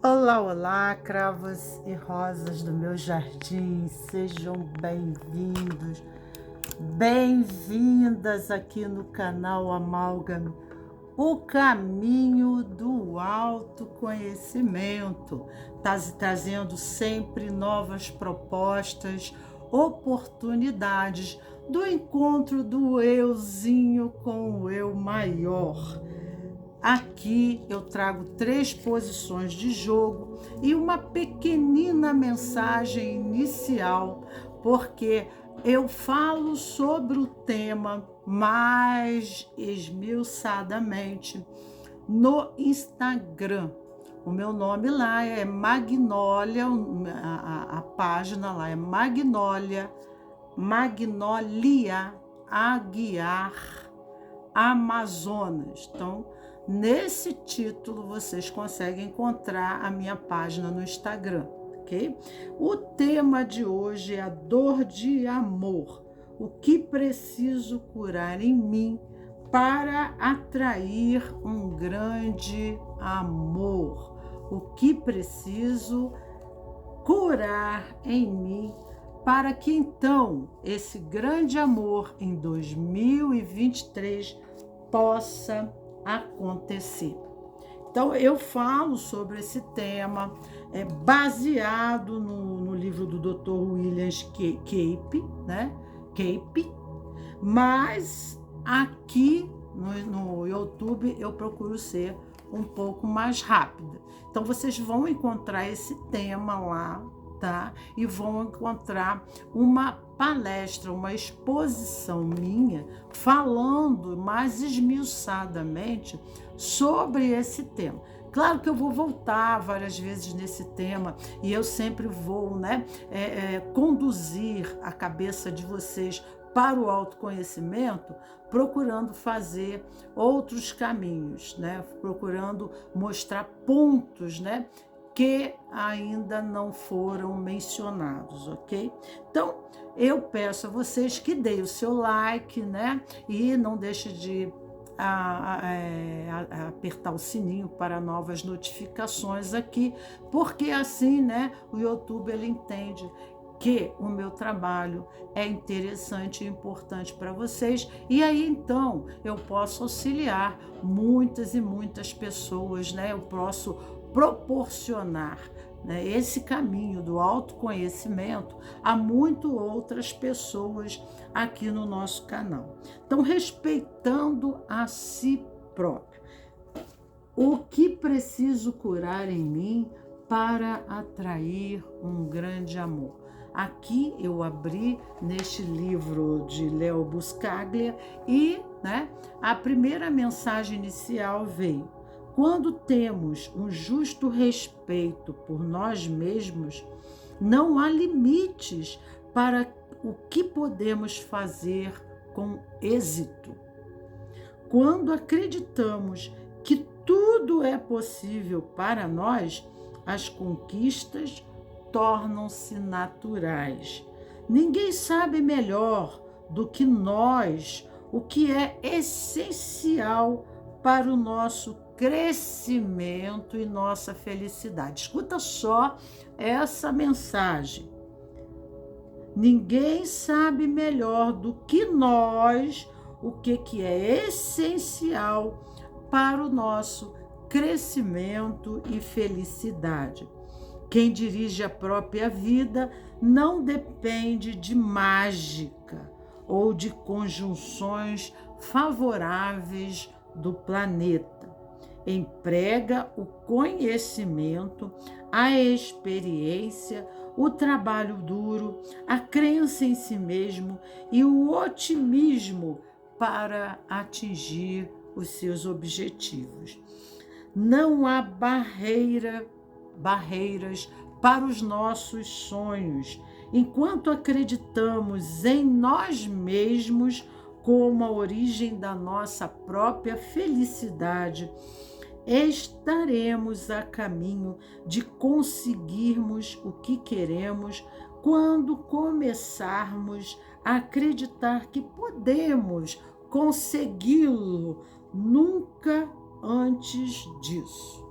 Olá, olá, cravos e rosas do meu jardim, sejam bem-vindos, bem-vindas aqui no canal Amálgame, o caminho do autoconhecimento, trazendo sempre novas propostas, oportunidades do encontro do euzinho com o eu maior. Aqui eu trago 3 posições de jogo e uma pequenina mensagem inicial, porque eu falo sobre o tema mais esmiuçadamente no Instagram. O meu nome lá é Magnólia, a página lá é Magnólia Aguiar Amazonas. Então, nesse título vocês conseguem encontrar a minha página no Instagram, ok? O tema de hoje é a dor de amor. O que preciso curar em mim para atrair um grande amor? O que preciso curar em mim para que então esse grande amor em 2023 possa acontecer. Então eu falo sobre esse tema baseado no livro do Dr. William Cape, né? Cape, mas aqui no YouTube eu procuro ser um pouco mais rápida. Então vocês vão encontrar esse tema lá, tá? E vão encontrar uma palestra, uma exposição minha falando mais esmiuçadamente sobre esse tema. Claro que eu vou voltar várias vezes nesse tema e eu sempre vou, né, conduzir a cabeça de vocês para o autoconhecimento, procurando fazer outros caminhos, né? Procurando mostrar pontos, né, que ainda não foram mencionados, ok? Então, eu peço a vocês que deem o seu like, né? E não deixe de apertar o sininho para novas notificações aqui, porque assim, né, o YouTube ele entende que o meu trabalho é interessante e importante para vocês, e aí então eu posso auxiliar muitas e muitas pessoas, né? Eu posso proporcionar, né, esse caminho do autoconhecimento a muito outras pessoas aqui no nosso canal. Então, respeitando a si próprio. O que preciso curar em mim para atrair um grande amor? Aqui eu abri neste livro de Leo Buscaglia e, né, a primeira mensagem inicial veio: quando temos um justo respeito por nós mesmos, não há limites para o que podemos fazer com êxito. Quando acreditamos que tudo é possível para nós, as conquistas tornam-se naturais. Ninguém sabe melhor do que nós o que é essencial para o nosso crescimento e nossa felicidade. Escuta só essa mensagem. Ninguém sabe melhor do que nós o que é essencial para o nosso crescimento e felicidade. Quem dirige a própria vida não depende de mágica ou de conjunções favoráveis do planeta. Emprega o conhecimento, a experiência, o trabalho duro, a crença em si mesmo e o otimismo para atingir os seus objetivos. Não há barreiras para os nossos sonhos, enquanto acreditamos em nós mesmos como a origem da nossa própria felicidade, estaremos a caminho de conseguirmos o que queremos quando começarmos a acreditar que podemos consegui-lo nunca antes disso.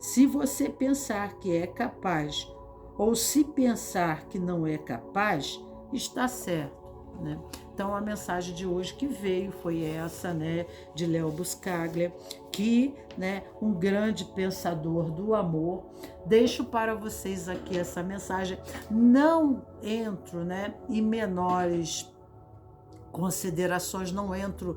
Se você pensar que é capaz, ou se pensar que não é capaz, está certo, né? Então, a mensagem de hoje que veio foi essa, né, de Léo Buscaglia, que, né, um grande pensador do amor. Deixo para vocês aqui essa mensagem. Não entro, né, em menores considerações, não entro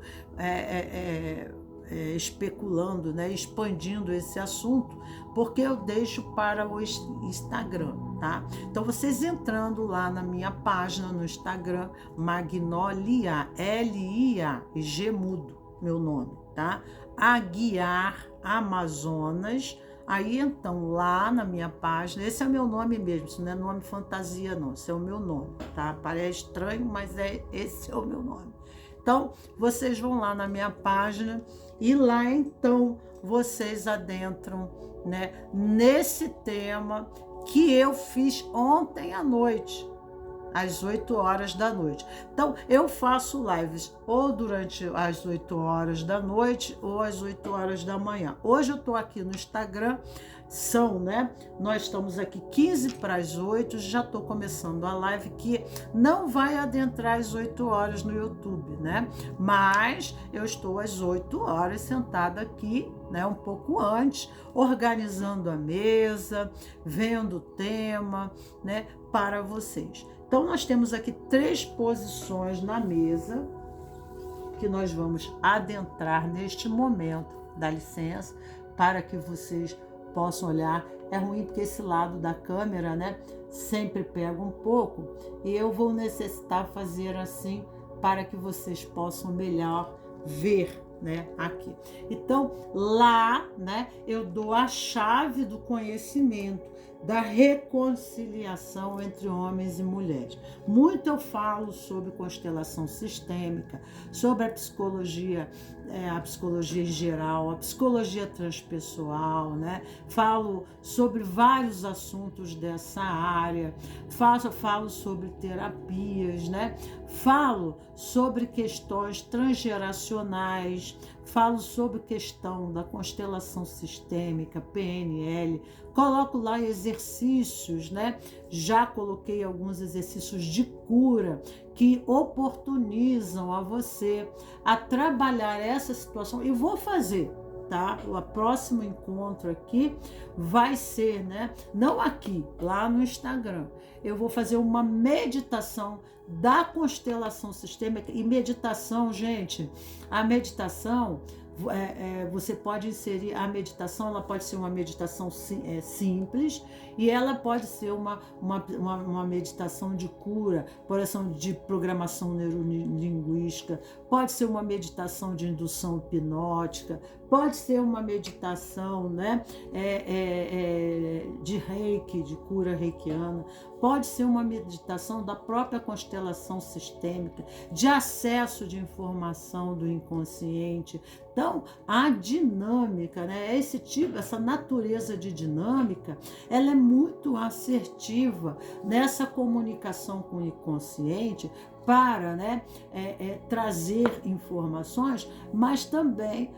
especulando, né, expandindo esse assunto, porque eu deixo para o Instagram, tá? Então, vocês entrando lá na minha página no Instagram, Magnolia, L-I-A, Gemudo, meu nome, tá? Aguiar Amazonas. Aí, então, lá na minha página, esse é o meu nome mesmo, isso não é nome fantasia, não, esse é o meu nome, tá? Parece estranho, mas esse é o meu nome. Então, vocês vão lá na minha página e lá, então, vocês adentram, né, nesse tema que eu fiz ontem à noite, às 8 horas da noite. Então, eu faço lives ou durante as 8 horas da noite ou às 8 horas da manhã. Hoje eu estou aqui no Instagram, né? Nós estamos aqui 15 para as 8, já estou começando a live que não vai adentrar às 8 horas no YouTube, né? Mas eu estou às 8 horas sentada aqui, né? Um pouco antes, organizando a mesa, vendo o tema, né? Para vocês. Então, nós temos aqui 3 posições na mesa que nós vamos adentrar neste momento. Dá licença, para que vocês possam olhar. É ruim porque esse lado da câmera, né, sempre pega um pouco, e eu vou necessitar fazer assim para que vocês possam melhor ver, né, aqui. Então, lá, né, eu dou a chave do conhecimento, da reconciliação entre homens e mulheres. Muito eu falo sobre constelação sistêmica, sobre a psicologia em geral, a psicologia transpessoal, né? Falo sobre vários assuntos dessa área, falo sobre terapias, né? Falo sobre questões transgeracionais, falo sobre questão da constelação sistêmica, PNL, coloco lá exercícios, né? Já coloquei alguns exercícios de cura que oportunizam a você a trabalhar essa situação, e vou fazer, tá? O próximo encontro aqui vai ser, né? Não aqui, lá no Instagram. Eu vou fazer uma meditação da constelação sistêmica. E meditação, gente, a meditação, você pode inserir a meditação, ela pode ser uma meditação simples, e ela pode ser uma meditação de cura, por exemplo, de programação neurolinguística, pode ser uma meditação de indução hipnótica, pode ser uma meditação, né, de reiki, de cura reikiana, pode ser uma meditação da própria constelação sistêmica, de acesso de informação do inconsciente. Então, a dinâmica, né, essa natureza de dinâmica, ela é muito assertiva nessa comunicação com o inconsciente, para, né, trazer informações, mas também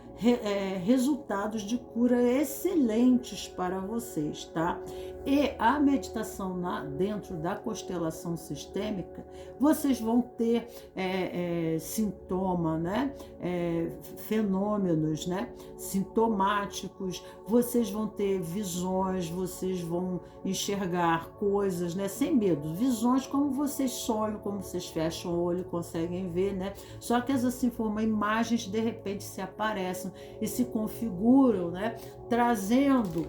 resultados de cura excelentes para vocês, tá? E a meditação dentro da constelação sistêmica, vocês vão ter sintoma, né? Fenômenos, né? Sintomáticos, vocês vão ter visões, vocês vão enxergar coisas, né? Sem medo, visões como vocês sonham, como vocês fecham o olho, conseguem ver, né? Só que assim, imagens de repente se aparecem e se configuram, né? Trazendo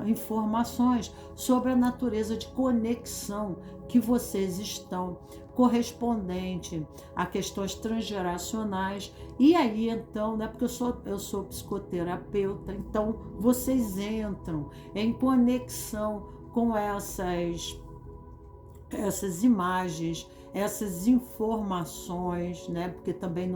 informações sobre a natureza de conexão que vocês estão, correspondente a questões transgeracionais. E aí, então, né, porque eu sou psicoterapeuta, então vocês entram em conexão com essas imagens, essas informações, né? Porque também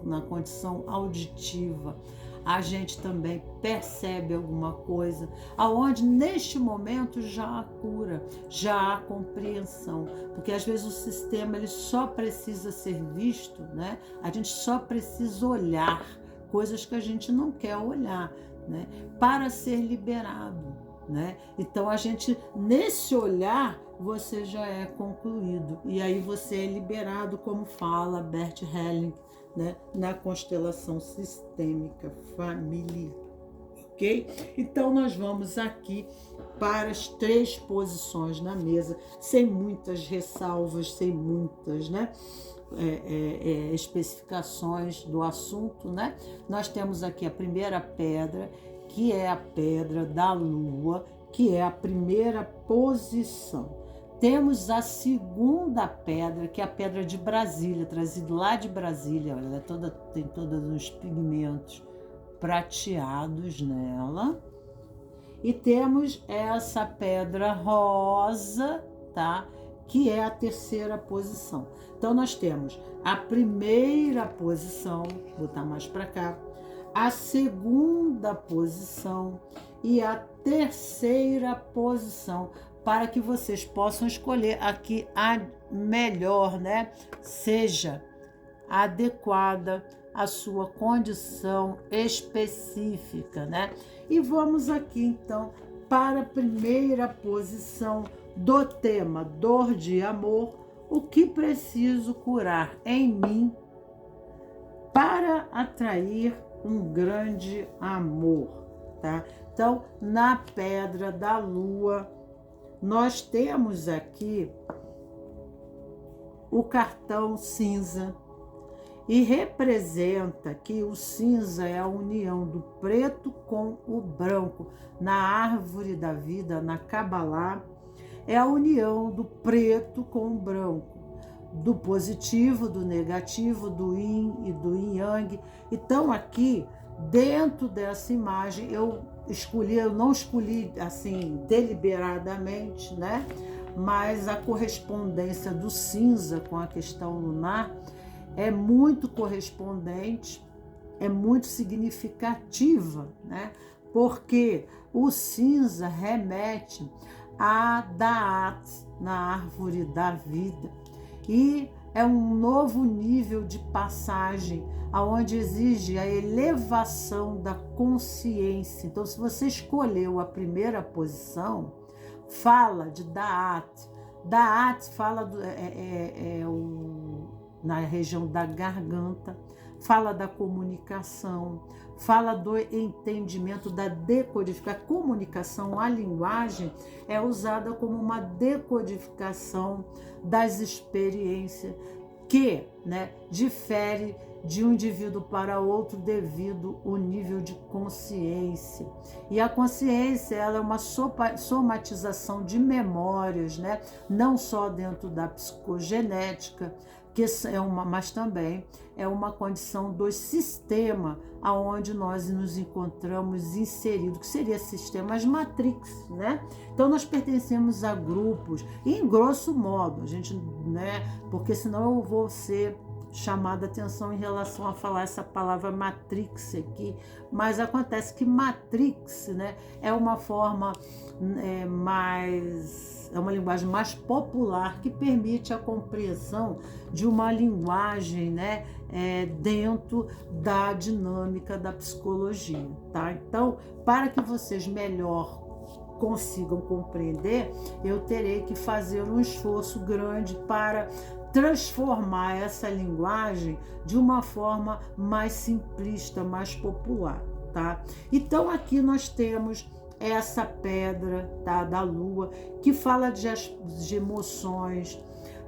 na condição auditiva a gente também percebe alguma coisa, aonde neste momento já há cura, já há compreensão, porque às vezes o sistema ele só precisa ser visto, né? A gente só precisa olhar coisas que a gente não quer olhar, né, para ser liberado, né? Então a gente, nesse olhar, você já é concluído e aí você é liberado, como fala Bert Helling, né, na constelação sistêmica familiar. Ok? Então nós vamos aqui para as 3 posições na mesa, sem muitas ressalvas, sem muitas, né, especificações do assunto, né? Nós temos aqui a primeira pedra, que é a pedra da lua, que é a primeira posição. Temos a segunda pedra, que é a pedra de Brasília, trazida lá de Brasília. Olha, ela tem todos os pigmentos prateados nela. E temos essa pedra rosa, tá? Que é a terceira posição. Então nós temos a primeira posição, vou botar mais para cá, a segunda posição e a terceira posição, para que vocês possam escolher aqui a melhor, né? Seja adequada à sua condição específica, né? E vamos aqui então para a primeira posição do tema dor de amor, o que preciso curar em mim para atrair um grande amor, tá? Então, na pedra da lua, nós temos aqui o cartão cinza e representa que o cinza é a união do preto com o branco. Na árvore da vida, na Kabbalah, é a união do preto com o branco, do positivo, do negativo, do yin e do yang. Então aqui, dentro dessa imagem, eu não escolhi assim deliberadamente, né? Mas a correspondência do cinza com a questão lunar é muito correspondente, é muito significativa, né? Porque o cinza remete a Da'at, na árvore da vida, e é um novo nível de passagem, aonde exige a elevação da consciência. Então, se você escolheu a primeira posição, fala de Da'at. Da'at fala na região da garganta, fala da comunicação, fala do entendimento, da decodificação. A comunicação, a linguagem é usada como uma decodificação das experiências que, né, difere de um indivíduo para outro devido ao nível de consciência. E a consciência, ela é uma somatização de memórias, né? Não só dentro da psicogenética, mas também é uma condição do sistema aonde nós nos encontramos inseridos, que seria sistemas Matrix, né? Então nós pertencemos a grupos, e em grosso modo, a gente, né? Porque senão eu vou ser chamada a atenção em relação a falar essa palavra Matrix aqui, mas acontece que Matrix, né, é uma forma é uma linguagem mais popular que permite a compreensão de uma linguagem, né, dentro da dinâmica da psicologia, tá? Então, para que vocês melhor consigam compreender, eu terei que fazer um esforço grande para transformar essa linguagem de uma forma mais simplista, mais popular, tá? Então aqui nós temos essa pedra, tá, da lua, que fala de emoções,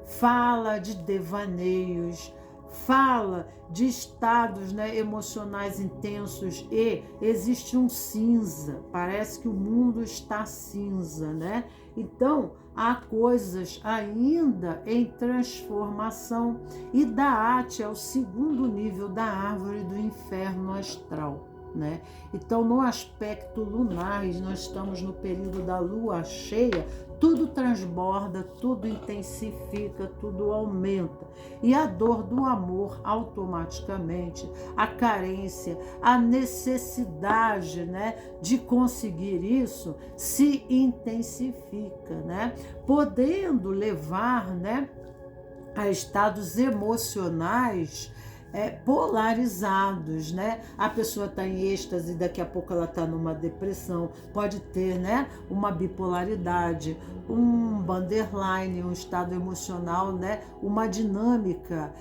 fala de devaneios, fala de estados, né, emocionais intensos, e existe um cinza, parece que o mundo está cinza, né? Então, há coisas ainda em transformação, e Da'at é o segundo nível da árvore do inferno astral, né? Então, no aspecto lunar, nós estamos no período da lua cheia, tudo transborda, tudo intensifica, tudo aumenta. E a dor do amor, automaticamente, a carência, a necessidade, né, de conseguir isso, se intensifica, né? Podendo levar, né, a estados emocionais polarizados, né? A pessoa está em êxtase, daqui a pouco ela está numa depressão, pode ter, né, uma bipolaridade, um borderline, um estado emocional, né, uma dinâmica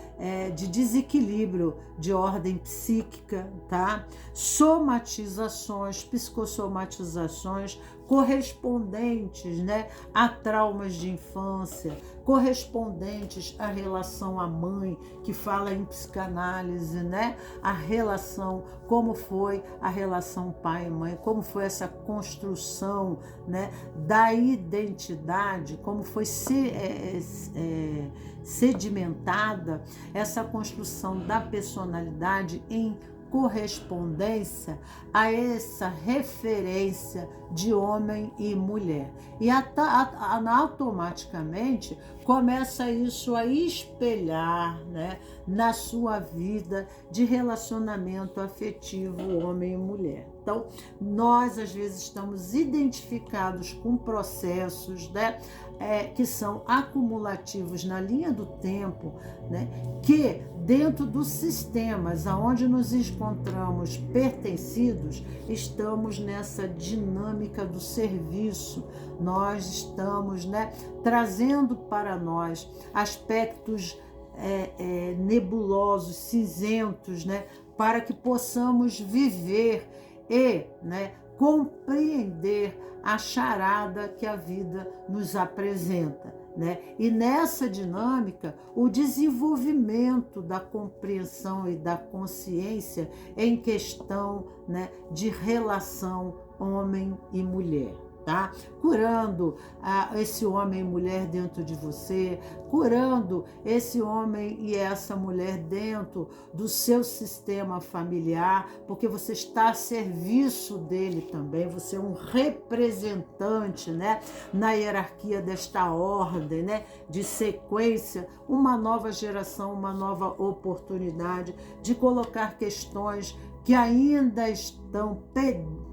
de desequilíbrio de ordem psíquica, tá? Somatizações, psicossomatizações correspondentes, né, a traumas de infância, correspondentes à relação à mãe, que fala em psicanálise, né, a relação, como foi a relação pai e mãe, como foi essa construção, né, da identidade, como foi sedimentada essa construção da personalidade em correspondência a essa referência de homem e mulher. E automaticamente começa isso a espelhar, né, na sua vida de relacionamento afetivo homem e mulher. Então, nós às vezes estamos identificados com processos, né, que são acumulativos na linha do tempo, né, que dentro dos sistemas aonde nos encontramos pertencidos, estamos nessa dinâmica do serviço. Nós estamos, né, trazendo para nós aspectos nebulosos, cinzentos, né, para que possamos viver e, né, compreender a charada que a vida nos apresenta, né? E nessa dinâmica, o desenvolvimento da compreensão e da consciência em questão, né, de relação homem e mulher. Tá? Curando esse homem e mulher dentro de você, curando esse homem e essa mulher dentro do seu sistema familiar, porque você está a serviço dele também, você é um representante, né, na hierarquia desta ordem, né, de sequência, uma nova geração, uma nova oportunidade de colocar questões que ainda estão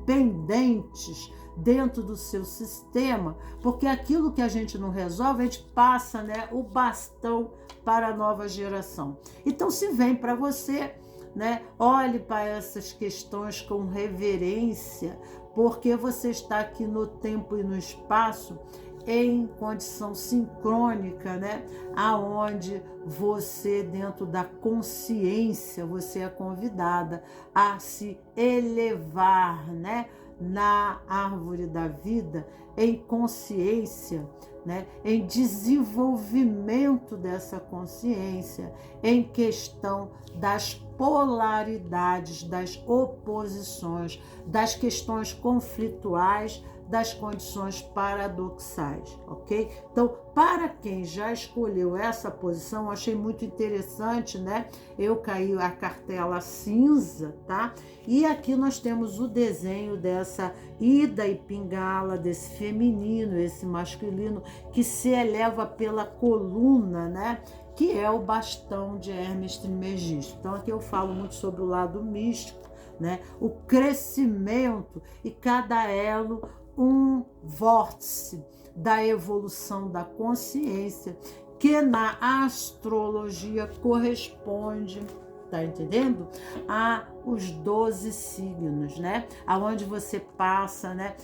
pendentes dentro do seu sistema, porque aquilo que a gente não resolve, a gente passa, né, o bastão para a nova geração. Então, se vem para você, né, olhe para essas questões com reverência, porque você está aqui no tempo e no espaço em condição sincrônica, né, aonde você, dentro da consciência, você é convidada a se elevar, né, na árvore da vida, em consciência, né, em desenvolvimento dessa consciência, em questão das polaridades, das oposições, das questões conflituais, das condições paradoxais, ok? Então, para quem já escolheu essa posição, achei muito interessante, né? Eu caí a cartela cinza, tá? E aqui nós temos o desenho dessa ida e pingala, desse feminino, esse masculino, que se eleva pela coluna, né? Que é o bastão de Hermes Trismegisto. Então, aqui eu falo muito sobre o lado místico, né? O crescimento e cada elo um vórtice da evolução da consciência que na astrologia corresponde, tá entendendo? A os 12 signos, né? Aonde você passa, né?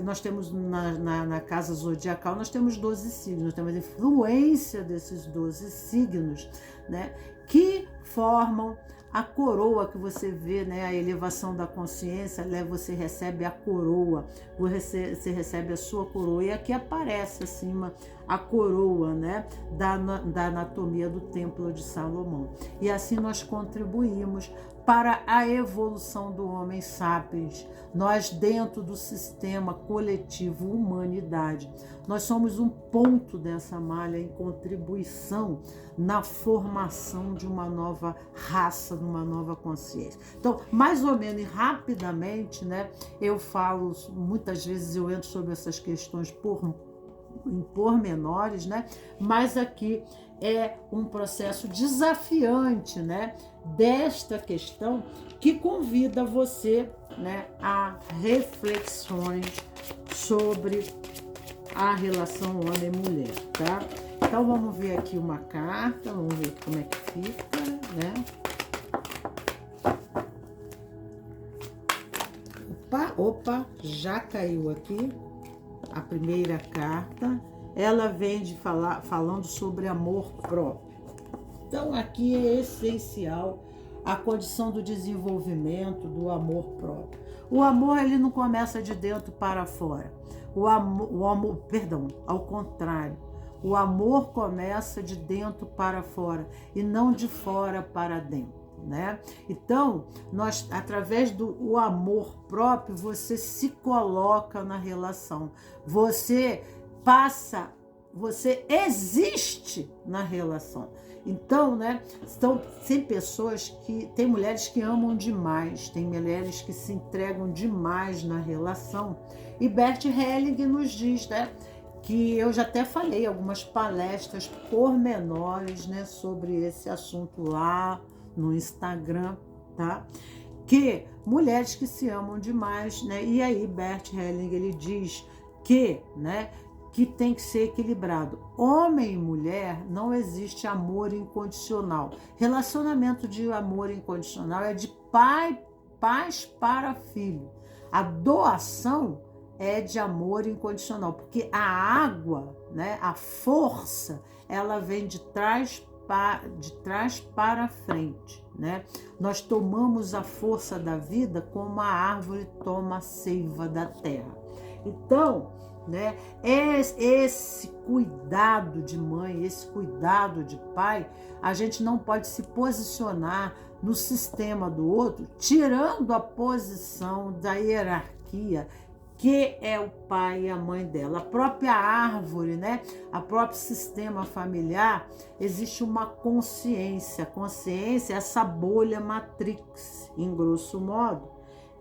Nós temos na casa zodiacal, nós temos 12 signos, nós temos a influência desses 12 signos, né? Que formam a coroa que você vê, né, a elevação da consciência, né, você recebe a coroa, você recebe a sua coroa, e aqui aparece acima a coroa, né, da anatomia do Templo de Salomão. E assim nós contribuímos para a evolução do homem sapiens. Nós, dentro do sistema coletivo humanidade, nós somos um ponto dessa malha em contribuição na formação de uma nova raça, de uma nova consciência. Então, mais ou menos rapidamente, né, eu falo, muitas vezes eu entro sobre essas questões em pormenores, né, mas aqui é um processo desafiante, né, desta questão que convida você, né, a reflexões sobre a relação homem-mulher, tá? Então vamos ver aqui uma carta, vamos ver como é que fica. né? Opa, já caiu aqui a primeira carta. Ela vem falando sobre amor próprio. Então aqui é essencial a condição do desenvolvimento do amor próprio. O amor, ele não começa de dentro para fora. O amor, perdão, ao contrário. O amor começa de dentro para fora e não de fora para dentro, né? Então, nós, através do amor próprio, você se coloca na relação. Você existe na relação. Então, né, tem pessoas tem mulheres que amam demais, tem mulheres que se entregam demais na relação. E Bert Helling nos diz, né, que eu já até falei algumas palestras pormenores, né, sobre esse assunto lá no Instagram, tá? Que mulheres que se amam demais, né? E aí Bert Helling, ele diz que, né, que tem que ser equilibrado. Homem e mulher não existe amor incondicional. Relacionamento de amor incondicional é de pais para filho. A doação é de amor incondicional, porque a água, né, a força, ela vem de trás para frente, né? Nós tomamos a força da vida como a árvore toma a seiva da terra. Então, né, esse cuidado de mãe, esse cuidado de pai, a gente não pode se posicionar no sistema do outro, tirando a posição da hierarquia que é o pai e a mãe dela. A própria árvore, né? A próprio sistema familiar, existe uma consciência. A consciência é essa bolha matrix, em grosso modo,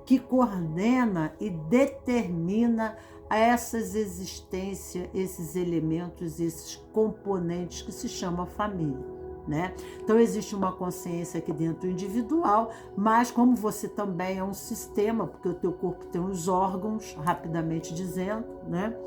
que coordena e determina essas existências, esses elementos, esses componentes que se chama família. Né? Então existe uma consciência aqui dentro individual, mas como você também é um sistema, porque o teu corpo tem os órgãos, rapidamente dizendo, né?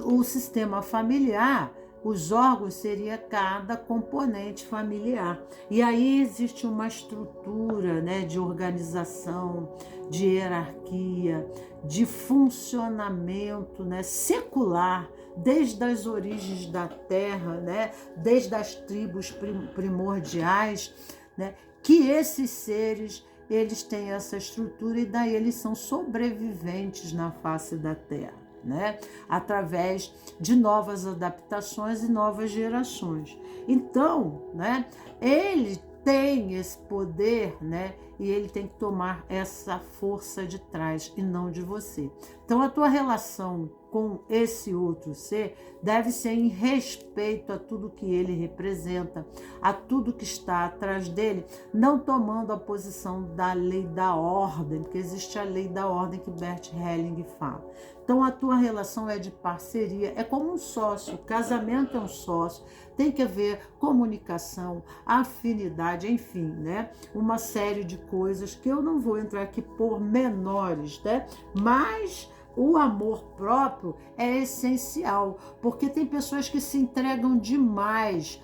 O sistema familiar, os órgãos seria cada componente familiar. E aí existe uma estrutura, né, de organização, de hierarquia, de funcionamento, né, secular, desde as origens da terra, né, desde as tribos primordiais, né, que esses seres, eles têm essa estrutura e daí eles são sobreviventes na face da terra, né, através de novas adaptações e novas gerações. Então, né, ele tem esse poder, né, e ele tem que tomar essa força de trás e não de você. Então a tua relação com esse outro ser deve ser em respeito a tudo que ele representa, a tudo que está atrás dele, não tomando a posição da lei da ordem, porque existe a lei da ordem que Bert Helling fala. Então a tua relação é de parceria, é como um sócio, casamento é um sócio, tem que haver comunicação, afinidade, enfim, né? Uma série de coisas que eu não vou entrar aqui por menores, né? Mas o amor próprio é essencial, porque tem pessoas que se entregam demais,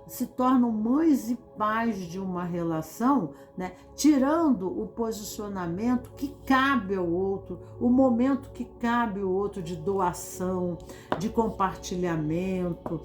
se tornam mães e pais de uma relação, né? Tirando o posicionamento que cabe ao outro, o momento que cabe ao outro de doação, de compartilhamento,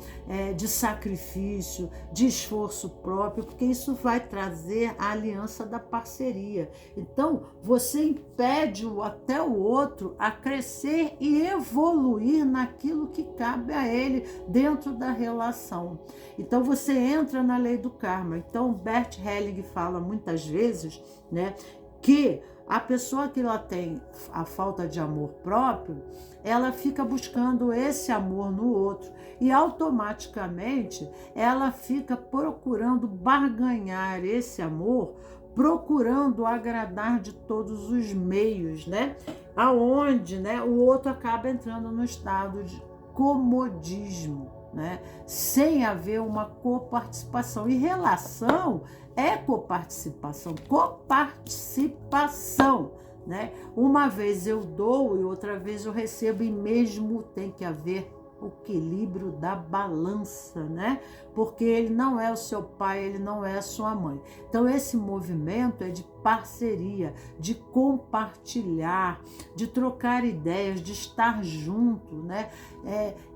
de sacrifício, de esforço próprio, porque isso vai trazer a aliança da parceria. Então, você impede até o outro a crescer e evoluir naquilo que cabe a ele dentro da relação. Então, você entra na lei do karma. Então, Bert Helling fala muitas vezes, né, que a pessoa que ela tem a falta de amor próprio, ela fica buscando esse amor no outro e automaticamente ela fica procurando barganhar esse amor, procurando agradar de todos os meios, né? Aonde, né, o outro acaba entrando no estado de comodismo, né? Sem haver uma coparticipação. E relação é coparticipação, né? Uma vez eu dou e outra vez eu recebo, e mesmo tem que haver o equilíbrio da balança, né? Porque ele não é o seu pai, ele não é a sua mãe. Então esse movimento é de parceria, de compartilhar, de trocar ideias, de estar junto, né?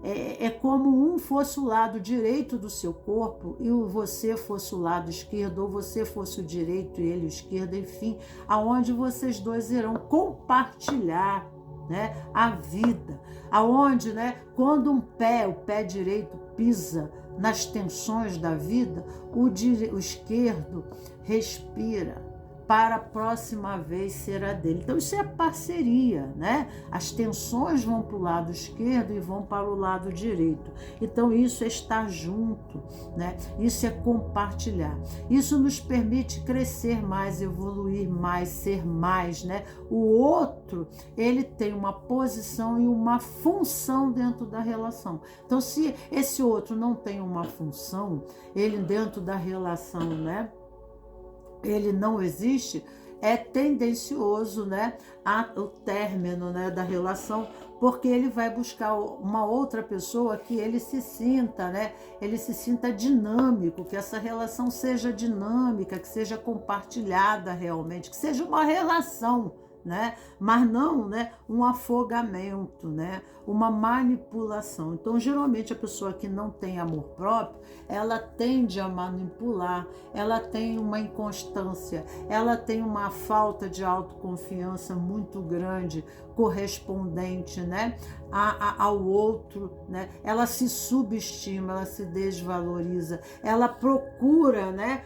É como um fosse o lado direito do seu corpo e você fosse o lado esquerdo, ou você fosse o direito e ele o esquerdo, enfim, aonde vocês dois irão compartilhar, né, a vida, aonde, né, quando o pé direito pisa nas tensões da vida, o esquerdo respira para a próxima vez ser a dele. Então isso é parceria, né? As tensões vão para o lado esquerdo e vão para o lado direito. Então isso é estar junto, né? Isso é compartilhar. Isso nos permite crescer mais, evoluir mais, ser mais, né? O outro, ele tem uma posição e uma função dentro da relação. Então se esse outro não tem uma função, ele dentro da relação, né, ele não existe, é tendencioso, né, o término, né, da relação, porque ele vai buscar uma outra pessoa que ele se sinta, né, ele se sinta dinâmico, que essa relação seja dinâmica, que seja compartilhada realmente, que seja uma relação, né, mas não, né, um afogamento, né, uma manipulação. Então, geralmente a pessoa que não tem amor próprio, ela tende a manipular, ela tem uma inconstância, ela tem uma falta de autoconfiança muito grande, correspondente, né, ao outro, né? Ela se subestima, ela se desvaloriza, ela procura, né,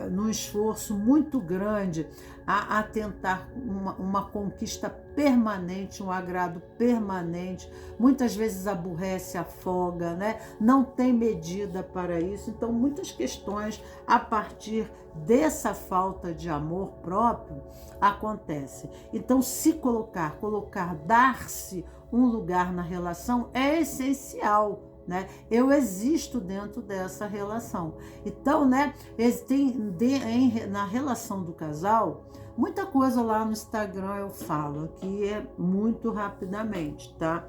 num esforço muito grande a tentar uma conquista permanente, um agrado permanente, muitas vezes aborrece, afoga, né? Não tem medida para isso. Então muitas questões a partir dessa falta de amor próprio acontece. Então se colocar, dar-se um lugar na relação é essencial, né? Eu existo dentro dessa relação. Então, né, na relação do casal, muita coisa lá no Instagram eu falo aqui muito rapidamente, tá?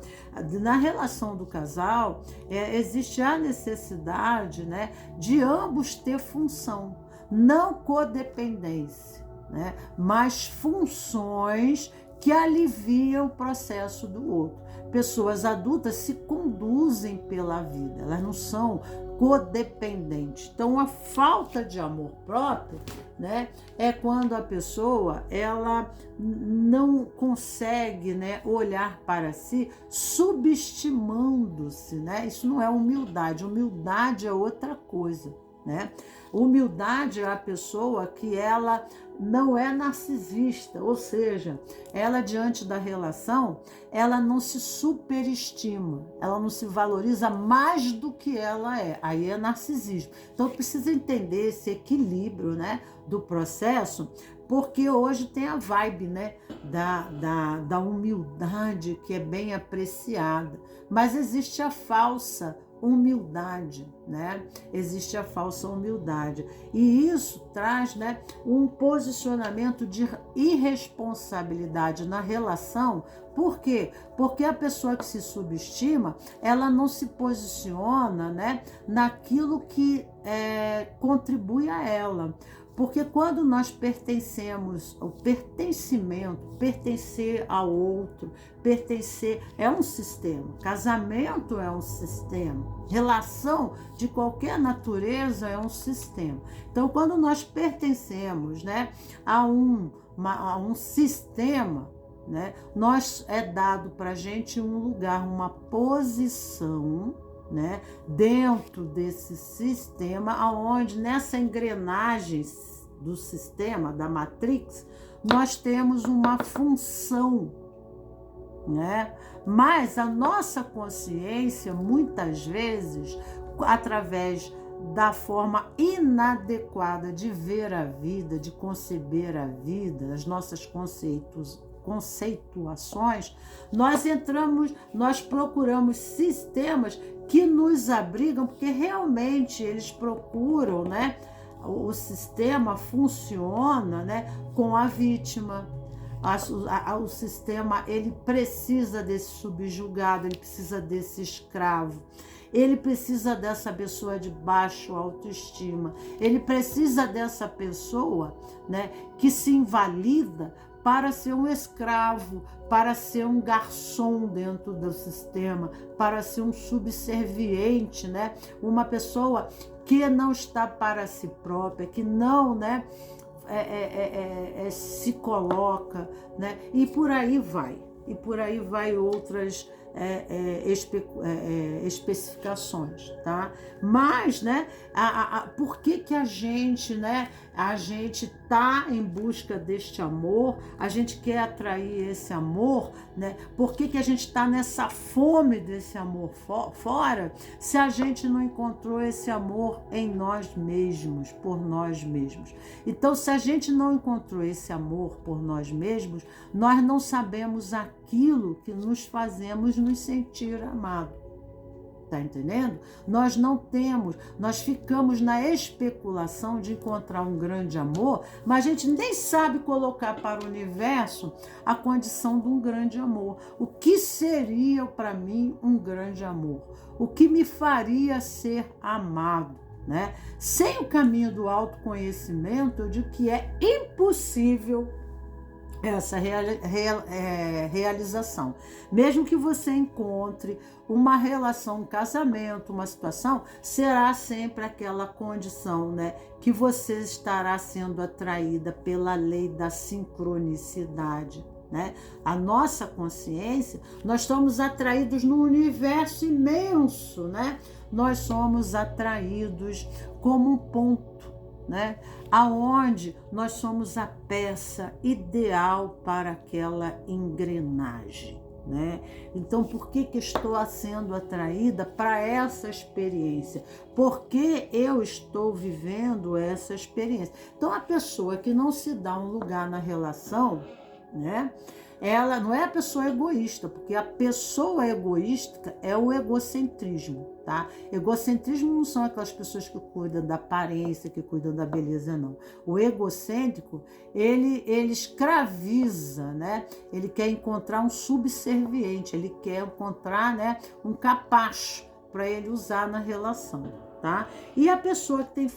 Na relação do casal, existe a necessidade, né, de ambos ter função, não codependência, né, mas funções que aliviam o processo do outro. Pessoas adultas se conduzem pela vida, elas não são codependentes. Então, a falta de amor próprio, né, é quando a pessoa ela não consegue, né, olhar para si, subestimando-se, né? Isso não é humildade. Humildade é outra coisa, né? Humildade é a pessoa que ela não é narcisista, ou seja, ela diante da relação, ela não se superestima, ela não se valoriza mais do que ela é, aí é narcisismo. Então precisa entender esse equilíbrio, né, do processo, porque hoje tem a vibe, né, da humildade que é bem apreciada, mas existe a falsa humildade, né? Existe a falsa humildade. E isso traz, né, um posicionamento de irresponsabilidade na relação. Por quê? Porque a pessoa que se subestima, ela não se posiciona, né, naquilo que contribui a ela. Porque quando nós pertencemos, o pertencimento, pertencer ao outro, pertencer é um sistema, casamento é um sistema, relação de qualquer natureza é um sistema. Então, quando nós pertencemos, né, a um sistema, né, é dado para a gente um lugar, uma posição, né, dentro desse sistema, aonde nessa engrenagem do sistema, da Matrix, nós temos uma função, né? Mas a nossa consciência, muitas vezes, através da forma inadequada de ver a vida, de conceber a vida, as nossas conceituações, nós procuramos sistemas que nos abrigam, porque realmente eles procuram, né? O sistema funciona, né, com a vítima. O sistema, ele precisa desse subjugado, ele precisa desse escravo. Ele precisa dessa pessoa de baixo autoestima. Ele precisa dessa pessoa, né, que se invalida para ser um escravo, para ser um garçom dentro do sistema, para ser um subserviente, né? Uma pessoa que não está para si própria, que não, né, se coloca, né? E por aí vai outras especificações, tá? Mas, né, por que a gente, né, a gente tá em busca deste amor, a gente quer atrair esse amor, né? Por que a gente está nessa fome desse amor fora, se a gente não encontrou esse amor em nós mesmos, por nós mesmos? Então, se a gente não encontrou esse amor por nós mesmos, nós não sabemos aquilo que nos fazemos nos sentir amados. Tá entendendo? Nós não temos, nós ficamos na especulação de encontrar um grande amor, mas a gente nem sabe colocar para o universo a condição de um grande amor. O que seria para mim um grande amor? O que me faria ser amado? Né? Sem o caminho do autoconhecimento, eu digo que é impossível essa realização. Mesmo que você encontre uma relação, um casamento, uma situação, será sempre aquela condição, né, que você estará sendo atraída pela lei da sincronicidade. Né? A nossa consciência, nós estamos atraídos no universo imenso, né? Nós somos atraídos como um ponto, né? Aonde nós somos a peça ideal para aquela engrenagem, né? Então, por que estou sendo atraída para essa experiência? Porque eu estou vivendo essa experiência. Então, a pessoa que não se dá um lugar na relação, né? Ela não é a pessoa egoísta, porque a pessoa egoísta é o egocentrismo, tá? Egocentrismo não são aquelas pessoas que cuidam da aparência, que cuidam da beleza, não. O egocêntrico, ele escraviza, né? Ele quer encontrar um subserviente, ele quer encontrar, né, um capacho para ele usar na relação, tá? E a pessoa que tem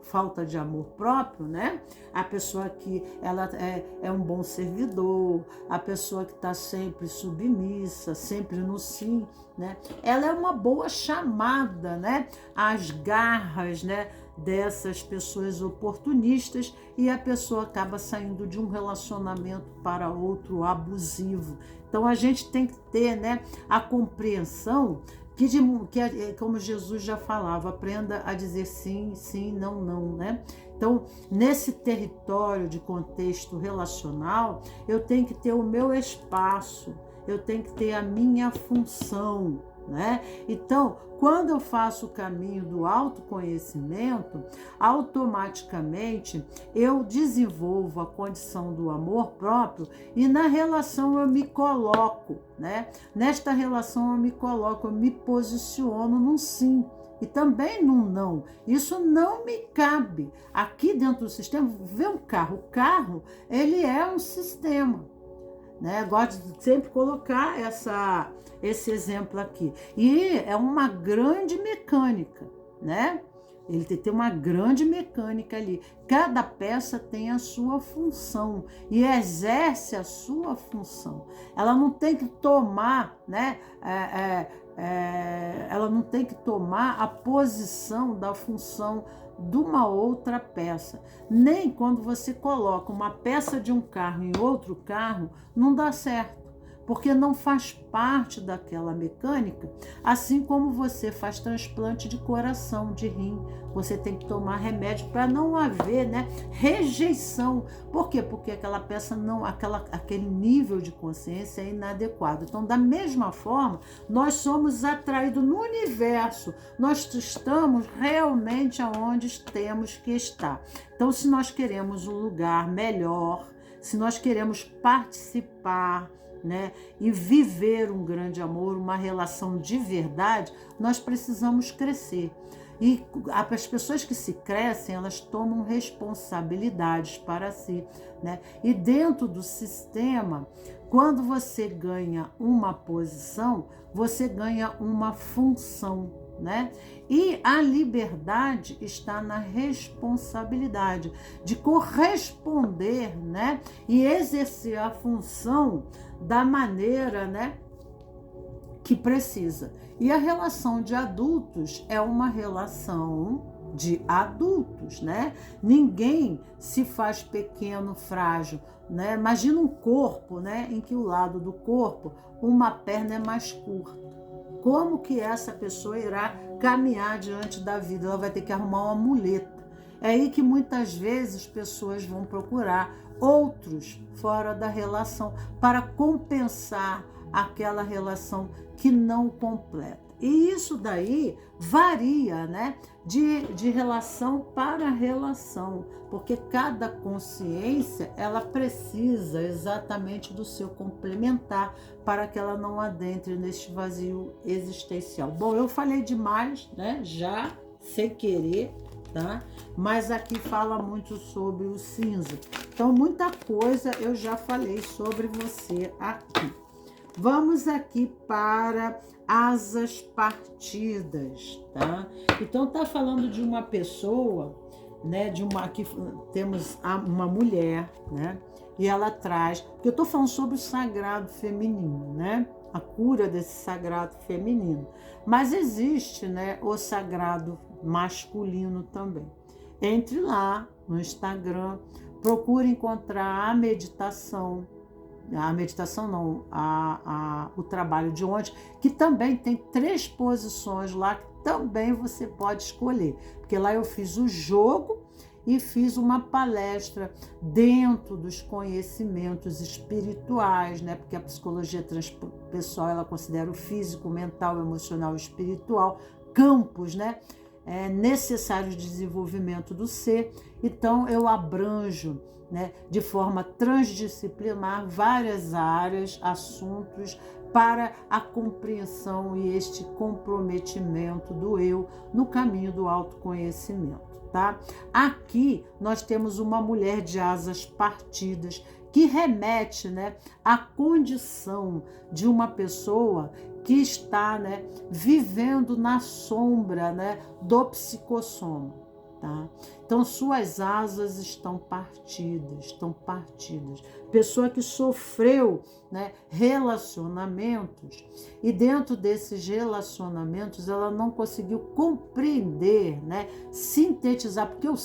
falta de amor próprio, né? A pessoa que ela é um bom servidor, a pessoa que está sempre submissa, sempre no sim, né? Ela é uma boa chamada, né, às garras, né, dessas pessoas oportunistas, e a pessoa acaba saindo de um relacionamento para outro abusivo. Então a gente tem que ter, né, a compreensão que como Jesus já falava, aprenda a dizer sim, sim, não, não, né? Então, nesse território de contexto relacional, eu tenho que ter o meu espaço, eu tenho que ter a minha função, né? Então, quando eu faço o caminho do autoconhecimento, automaticamente eu desenvolvo a condição do amor próprio e na relação eu me coloco, né? Nesta relação eu me coloco, eu me posiciono num sim e também num não. Isso não me cabe. Aqui dentro do sistema, vê um carro. O carro, ele é um sistema, né? Gosto de sempre colocar esse exemplo aqui. E é uma grande mecânica, né? Ele tem uma grande mecânica ali. Cada peça tem a sua função e exerce a sua função. Ela não tem que tomar, né? Ela não tem que tomar a posição da função de uma outra peça. Nem quando você coloca uma peça de um carro em outro carro, não dá certo, porque não faz parte daquela mecânica, assim como você faz transplante de coração, de rim, você tem que tomar remédio para não haver, né, rejeição. Por quê? Porque aquela peça não, aquele nível de consciência é inadequado. Então, da mesma forma, nós somos atraídos no universo, nós estamos realmente aonde temos que estar. Então, se nós queremos um lugar melhor, se nós queremos participar, né, e viver um grande amor, uma relação de verdade, nós precisamos crescer. E as pessoas que se crescem, elas tomam responsabilidades para si, né? E dentro do sistema, quando você ganha uma posição, você ganha uma função, né? E a liberdade está na responsabilidade de corresponder, né? E exercer a função da maneira, né, que precisa. E a relação de adultos é uma relação de adultos, né? Ninguém se faz pequeno, frágil, né? Imagina um corpo, né, em que o lado do corpo, uma perna é mais curta. Como que essa pessoa irá caminhar diante da vida? Ela vai ter que arrumar uma muleta. É aí que muitas vezes pessoas vão procurar outros fora da relação para compensar aquela relação que não completa. E isso daí varia, né, de relação para relação, porque cada consciência, ela precisa exatamente do seu complementar para que ela não adentre neste vazio existencial. Bom, eu falei demais, né, já, sem querer, tá? Mas aqui fala muito sobre o cinza. Então, muita coisa eu já falei sobre você aqui. Vamos aqui para asas partidas, tá? Então tá falando de uma pessoa, né? Aqui temos uma mulher, né? E ela traz, porque eu tô falando sobre o sagrado feminino, né? A cura desse sagrado feminino. Mas existe, né, o sagrado masculino também. Entre lá no Instagram, procure encontrar a meditação não, o trabalho de ontem, que também tem 3 posições lá que também você pode escolher, porque lá eu fiz o jogo e fiz uma palestra dentro dos conhecimentos espirituais, né? Porque a psicologia transpessoal, ela considera o físico, mental, emocional e espiritual campos, né, necessários de desenvolvimento do ser. Então eu abranjo, né, de forma transdisciplinar várias áreas, assuntos para a compreensão e este comprometimento do eu no caminho do autoconhecimento, tá? Aqui nós temos uma mulher de asas partidas que remete, né, à condição de uma pessoa que está, né, vivendo na sombra, né, do psicossoma. Tá? Então, suas asas estão partidas. Pessoa que sofreu, né, relacionamentos, e dentro desses relacionamentos ela não conseguiu compreender, né, sintetizar, porque o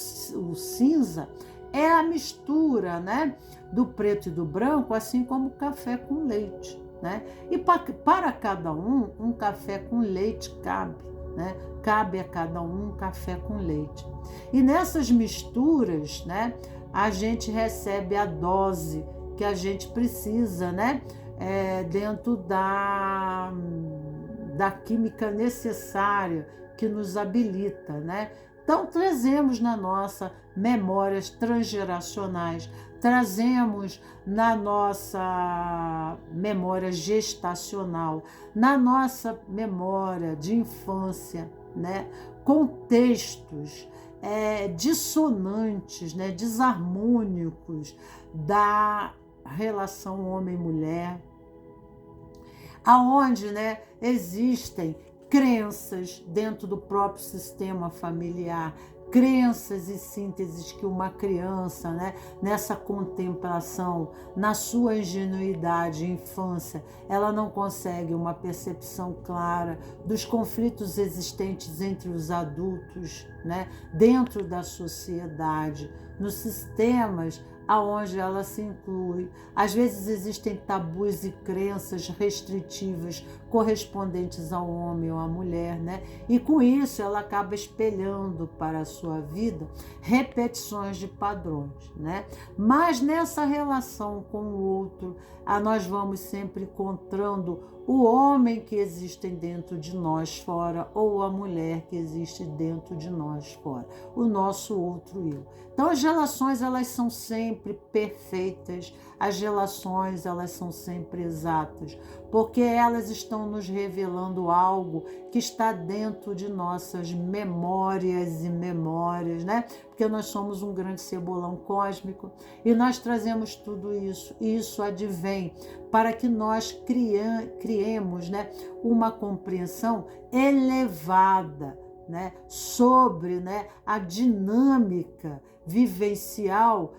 cinza é a mistura, né, do preto e do branco, assim como o café com leite, né? E para cada um café com leite cabe, né? Cabe a cada um café com leite. E nessas misturas, né, a gente recebe a dose que a gente precisa, né, dentro da química necessária que nos habilita, né? Então, trazemos na nossa memórias transgeracionais, trazemos na nossa memória gestacional, na nossa memória de infância, né, contextos dissonantes, né, desarmônicos da relação homem-mulher, aonde, né, existem crenças dentro do próprio sistema familiar, crenças e sínteses que uma criança, né, nessa contemplação, na sua ingenuidade e infância, ela não consegue uma percepção clara dos conflitos existentes entre os adultos, né, dentro da sociedade, nos sistemas aonde ela se inclui. Às vezes existem tabus e crenças restritivas correspondentes ao homem ou à mulher, né? E com isso ela acaba espelhando para a sua vida repetições de padrões, né? Mas nessa relação com o outro, nós vamos sempre encontrando o homem que existe dentro de nós fora ou a mulher que existe dentro de nós fora, o nosso outro eu. Então as relações, elas são sempre perfeitas, as relações, elas são sempre exatas, porque elas estão nos revelando algo que está dentro de nossas memórias e memórias, né? Porque nós somos um grande cebolão cósmico e nós trazemos tudo isso. E isso advém para que nós criemos, né, uma compreensão elevada, né, sobre, né, a dinâmica vivencial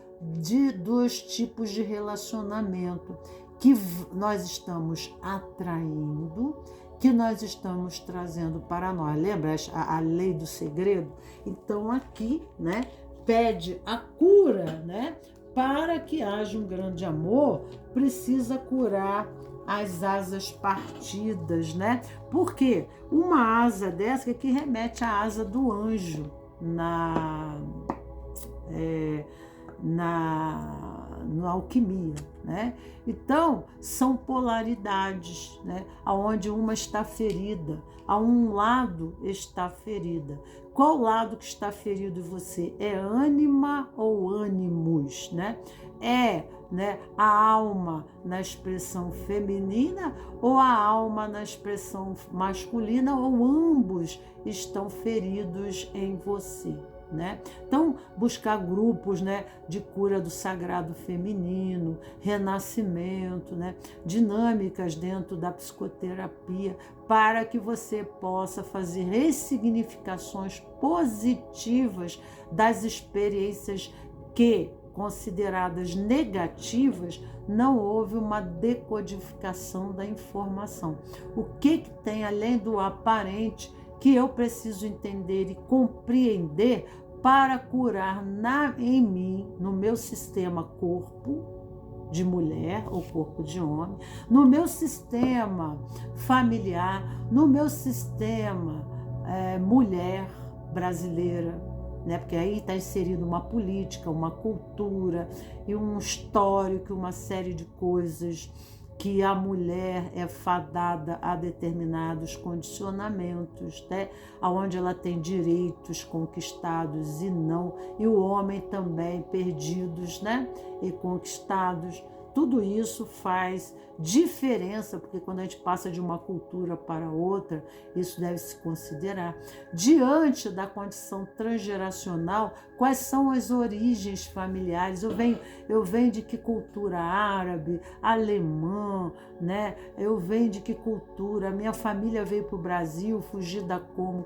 dos tipos de relacionamento que nós estamos atraindo, que nós estamos trazendo para nós. Lembra a lei do segredo? Então aqui, né, pede a cura, né? Para que haja um grande amor, precisa curar as asas partidas, né? Porque uma asa dessa que remete à asa do anjo na alquimia, né? Então, são polaridades, né? Onde uma está ferida, a um lado está ferida. Qual lado que está ferido em você? É ânima ou ânimos, né? Né, a alma na expressão feminina ou a alma na expressão masculina, ou ambos estão feridos em você, né? Então, buscar grupos, né, de cura do sagrado feminino, renascimento, né, dinâmicas dentro da psicoterapia, para que você possa fazer ressignificações positivas das experiências que, consideradas negativas, não houve uma decodificação da informação. O que tem além do aparente que eu preciso entender e compreender para curar em mim, no meu sistema corpo de mulher ou corpo de homem, no meu sistema familiar, no meu sistema mulher brasileira, né? Porque aí está inserido uma política, uma cultura e um histórico, uma série de coisas que a mulher é fadada a determinados condicionamentos, né? Onde ela tem direitos conquistados e não, e o homem também perdidos, né? E conquistados. Tudo isso faz diferença, porque quando a gente passa de uma cultura para outra, isso deve se considerar. Diante da condição transgeracional, quais são as origens familiares? Eu venho de que cultura? Árabe, alemã, né? Eu venho de que cultura? Minha família veio para o Brasil, fugida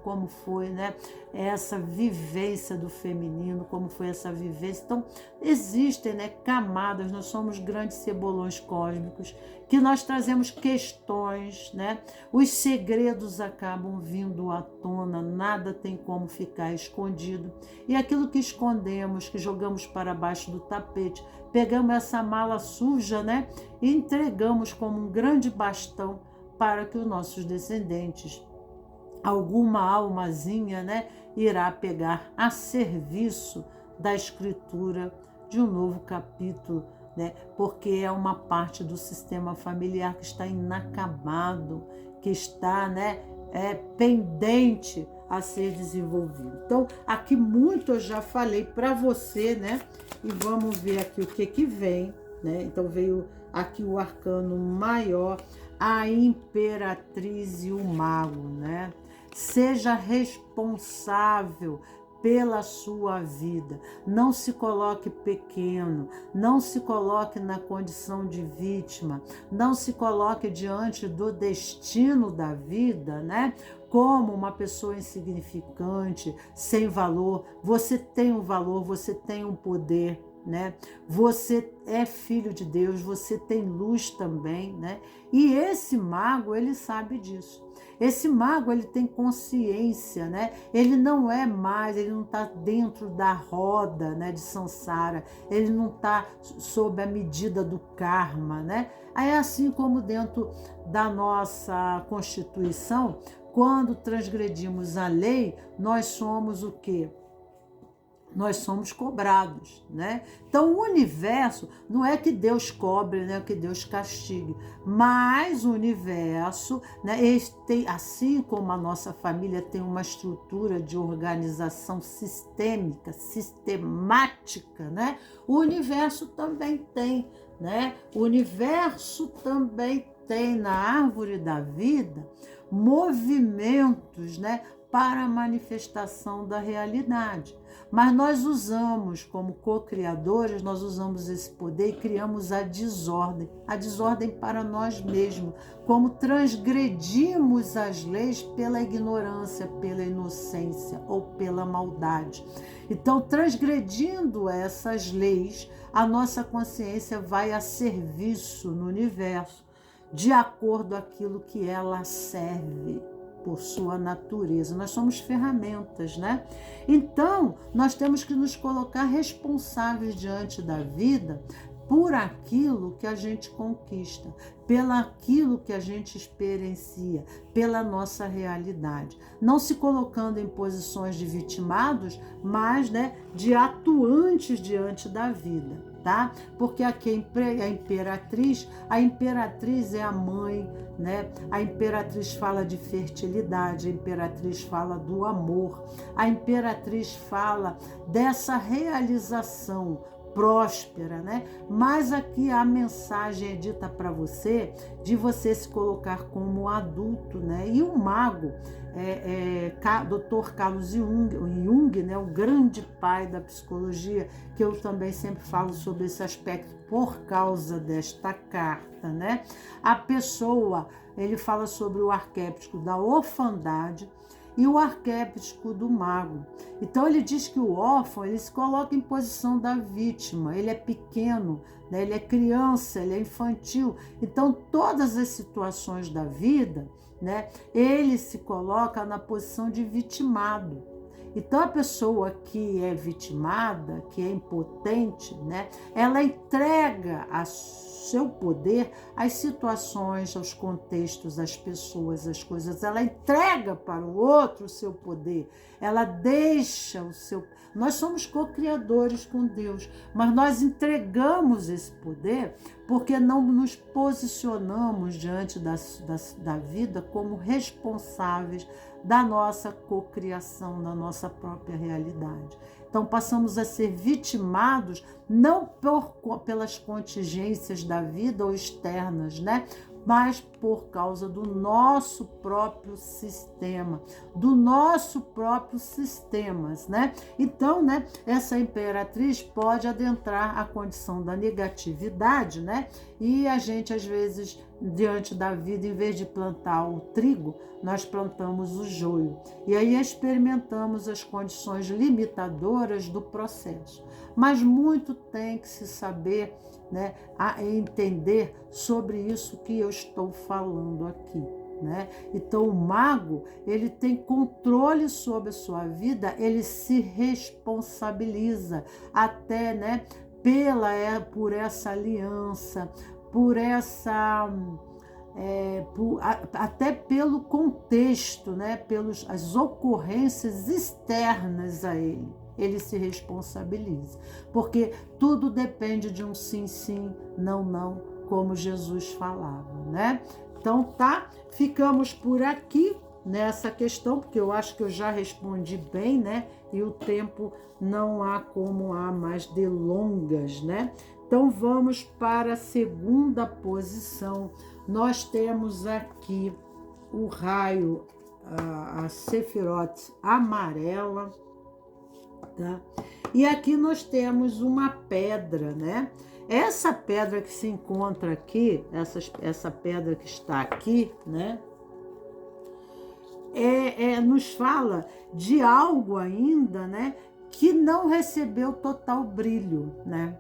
como foi, né? Essa vivência do feminino, como foi essa vivência. Então, existem, né, camadas, nós somos grandes cebolões cósmicos, que nós trazemos questões, né? Os segredos acabam vindo à tona, nada tem como ficar escondido. E aquilo que escondemos, que jogamos para baixo do tapete, pegamos essa mala suja, né? E entregamos como um grande bastão para que os nossos descendentes, alguma almazinha, né, irá pegar a serviço da escritura de um novo capítulo, né? Porque é uma parte do sistema familiar que está inacabado, que está, né, pendente a ser desenvolvido. Então, aqui muito eu já falei para você, né? E vamos ver aqui o que vem, né? Então, veio aqui o arcano maior, a imperatriz e o mago, né? Seja responsável pela sua vida. Não se coloque pequeno, não se coloque na condição de vítima, não se coloque diante do destino da vida, né? Como uma pessoa insignificante, sem valor. Você tem um valor, você tem um poder, né? Você é filho de Deus, você tem luz também, né? E esse mago, ele sabe disso. Esse mago, ele tem consciência, né? Ele não é mais, ele não está dentro da roda, né, de Sansara, ele não está sob a medida do karma, né? É assim como dentro da nossa Constituição, quando transgredimos a lei, nós somos o quê? Nós somos cobrados, né? Então, o universo não é que Deus cobre, né? Que Deus castigue, mas o universo, né? Tem, assim como a nossa família tem uma estrutura de organização sistêmica, sistemática, né? O universo também tem, né? O universo também tem na árvore da vida movimentos, né, para a manifestação da realidade. Mas nós usamos, como co-criadores, nós usamos esse poder e criamos a desordem para nós mesmos, como transgredimos as leis pela ignorância, pela inocência ou pela maldade. Então, transgredindo essas leis, a nossa consciência vai a serviço no universo, de acordo com aquilo que ela serve por sua natureza. Nós somos ferramentas, né? Então, nós temos que nos colocar responsáveis diante da vida por aquilo que a gente conquista, pelo aquilo que a gente experiencia, pela nossa realidade. Não se colocando em posições de vitimados, mas, né, de atuantes diante da vida. Tá? Porque aqui a imperatriz é a mãe, né? A imperatriz fala de fertilidade, a imperatriz fala do amor, a imperatriz fala dessa realização próspera, né? Mas aqui a mensagem é dita para você de você se colocar como adulto, né? E o mago Dr. Carlos Jung, né, o grande pai da psicologia, que eu também sempre falo sobre esse aspecto por causa desta carta, né? A pessoa, ele fala sobre o arquétipo da orfandade e o arquétipo do mago. Então ele diz que o órfão, ele se coloca em posição da vítima, ele é pequeno, né? Ele é criança, ele é infantil. Então todas as situações da vida, né, ele se coloca na posição de vitimado. Então a pessoa que é vitimada, que é impotente, né, ela entrega seu poder às situações, aos contextos, às pessoas, às coisas. Ela entrega para o outro o seu poder. Ela deixa o seu... Nós somos co-criadores com Deus, mas nós entregamos esse poder porque não nos posicionamos diante da vida como responsáveis da nossa cocriação, da nossa própria realidade. Então passamos a ser vitimados não pelas contingências da vida ou externas, né? Mas por causa do nosso próprio sistema, do nosso próprio sistemas, né? Então, né, essa imperatriz pode adentrar a condição da negatividade, né? E a gente, às vezes, diante da vida, em vez de plantar o trigo, nós plantamos o joio. E aí experimentamos as condições limitadoras do processo. Mas muito tem que se saber, né, a entender sobre isso que eu estou falando aqui, né? Então o mago, ele tem controle sobre a sua vida, ele se responsabiliza até, né, por essa aliança, por essa até pelo contexto, né, pelas as ocorrências externas a ele se responsabiliza, porque tudo depende de um sim, sim, não, não, como Jesus falava, né? Então tá, ficamos por aqui nessa questão, porque eu acho que eu já respondi bem, né? E o tempo não há como há mais delongas, né? Então vamos para a segunda posição. Nós temos aqui o raio, a Sefirote amarela, tá? E aqui nós temos uma pedra, né? Essa pedra que se encontra aqui, essa pedra que está aqui, né? Nos fala de algo ainda, né? Que não recebeu total brilho, né?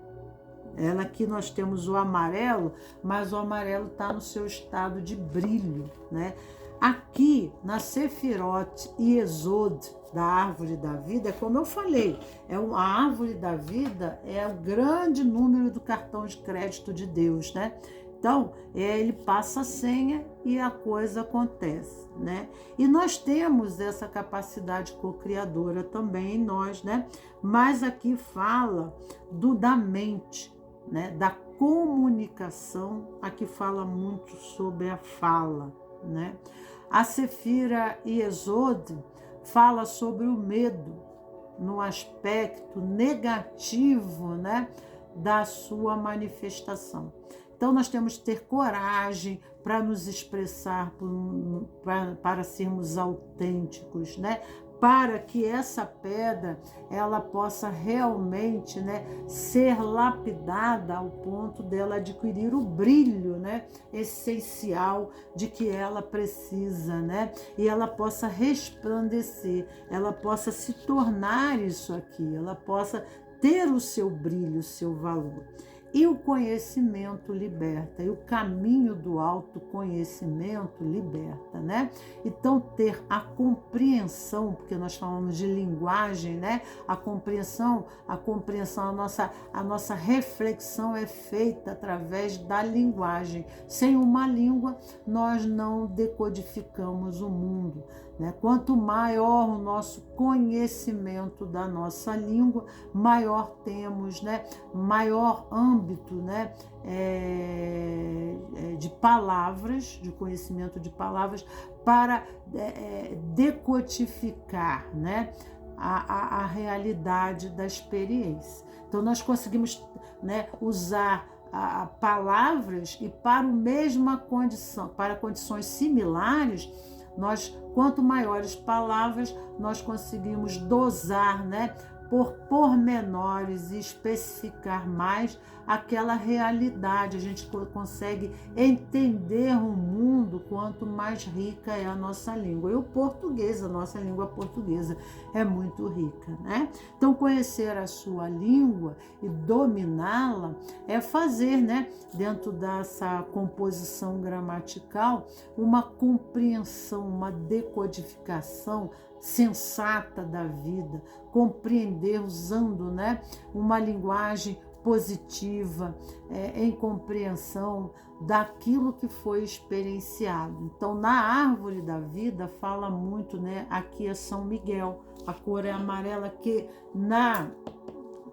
Ela aqui nós temos o amarelo, mas o amarelo está no seu estado de brilho, né? Aqui na Sefirote e Esod da árvore da vida, é como eu falei, a árvore da vida é o grande número do cartão de crédito de Deus, né? Então, ele passa a senha e a coisa acontece, né? E nós temos essa capacidade co-criadora também em nós, né? Mas aqui fala da mente, né? Da comunicação, aqui fala muito sobre a fala, né? A Sefira Yesod fala sobre o medo no aspecto negativo, né, da sua manifestação. Então nós temos que ter coragem para nos expressar, para sermos autênticos, né? Para que essa pedra ela possa realmente, né, ser lapidada ao ponto dela adquirir o brilho, né, essencial de que ela precisa, né, e ela possa resplandecer, ela possa se tornar isso aqui, ela possa ter o seu brilho, o seu valor. E o conhecimento liberta, e o caminho do autoconhecimento liberta, né? Então, ter a compreensão, porque nós falamos de linguagem, né? A compreensão, a nossa reflexão é feita através da linguagem. Sem uma língua, nós não decodificamos o mundo, né? Quanto maior o nosso conhecimento da nossa língua, maior temos, né? Maior âmbito, né? De palavras, de conhecimento de palavras, para decodificar, né? A realidade da experiência. Então, nós conseguimos, né, usar palavras e para a mesma condição, para condições similares, quanto maiores palavras, nós conseguimos dosar, né, por pormenores e especificar mais aquela realidade. A gente consegue entender o mundo quanto mais rica é a nossa língua. E o português, a nossa língua portuguesa, é muito rica, né? Então, conhecer a sua língua e dominá-la é fazer, né, dentro dessa composição gramatical, uma compreensão, uma decodificação sensata da vida, compreender usando, né, uma linguagem positiva, em compreensão daquilo que foi experienciado. Então, na árvore da vida fala muito, né, aqui é São Miguel, a cor é amarela, que na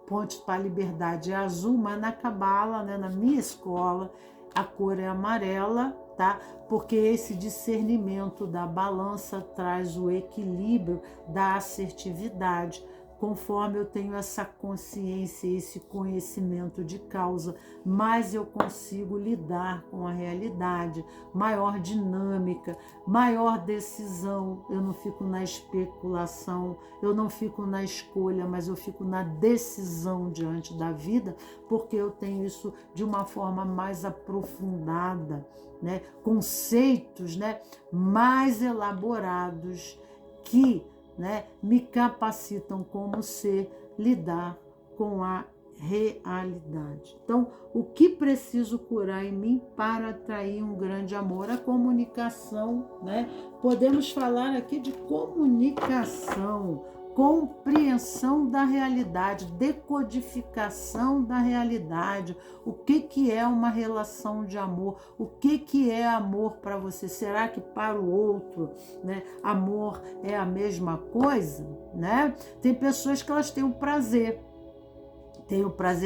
Ponte para a Liberdade é azul, mas na Cabala, né, na minha escola, a cor é amarela, tá? Porque esse discernimento da balança traz o equilíbrio da assertividade. Conforme eu tenho essa consciência, esse conhecimento de causa, mais eu consigo lidar com a realidade, maior dinâmica, maior decisão. Eu não fico na especulação, eu não fico na escolha, mas eu fico na decisão diante da vida, porque eu tenho isso de uma forma mais aprofundada, né? Conceitos, né, mais elaborados que, né, me capacitam como ser lidar com a realidade. Então, o que preciso curar em mim para atrair um grande amor? A comunicação, né? Podemos falar aqui de comunicação, compreensão da realidade, decodificação da realidade. O que é uma relação de amor? O que é amor para você? Será que para o outro, né, amor é a mesma coisa, né? Tem pessoas que elas têm o prazer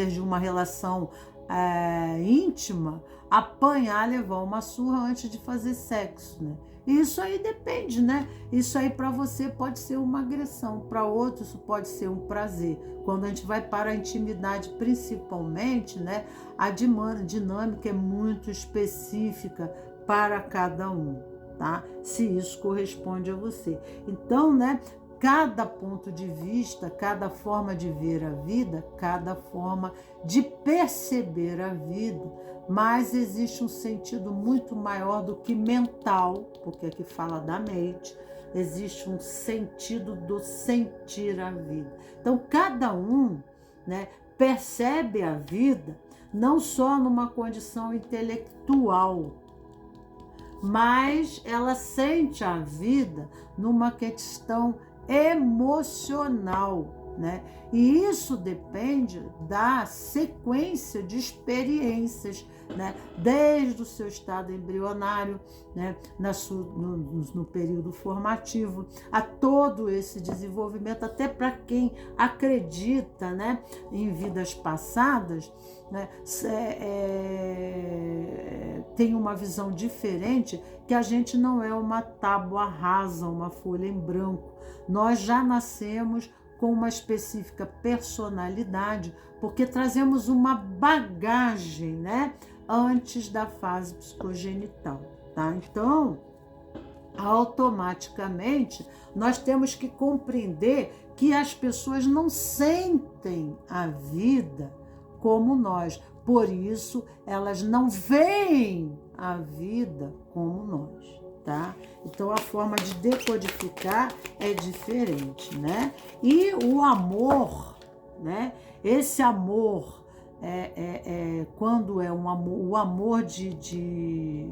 de uma relação íntima, apanhar, levar uma surra antes de fazer sexo, né? Isso aí depende, né? Isso aí para você pode ser uma agressão, para outros isso pode ser um prazer. Quando a gente vai para a intimidade, principalmente, né, a dinâmica é muito específica para cada um, tá? Se isso corresponde a você. Então, né, cada ponto de vista, cada forma de ver a vida, cada forma de perceber a vida, mas existe um sentido muito maior do que mental, porque aqui fala da mente, existe um sentido do sentir a vida. Então, cada um, né, percebe a vida não só numa condição intelectual, mas ela sente a vida numa questão emocional, né? E isso depende da sequência de experiências, né? Desde o seu estado embrionário, né, no período formativo, a todo esse desenvolvimento, até para quem acredita, né, em vidas passadas, né, tem uma visão diferente, que a gente não é uma tábua rasa, uma folha em branco. Nós já nascemos com uma específica personalidade, porque trazemos uma bagagem, né, antes da fase psicogenital, tá? Então, automaticamente, nós temos que compreender que as pessoas não sentem a vida como nós. Por isso, elas não veem a vida como nós, tá? Então, a forma de decodificar é diferente, né? E o amor, né? Esse amor, quando é um amor, o amor de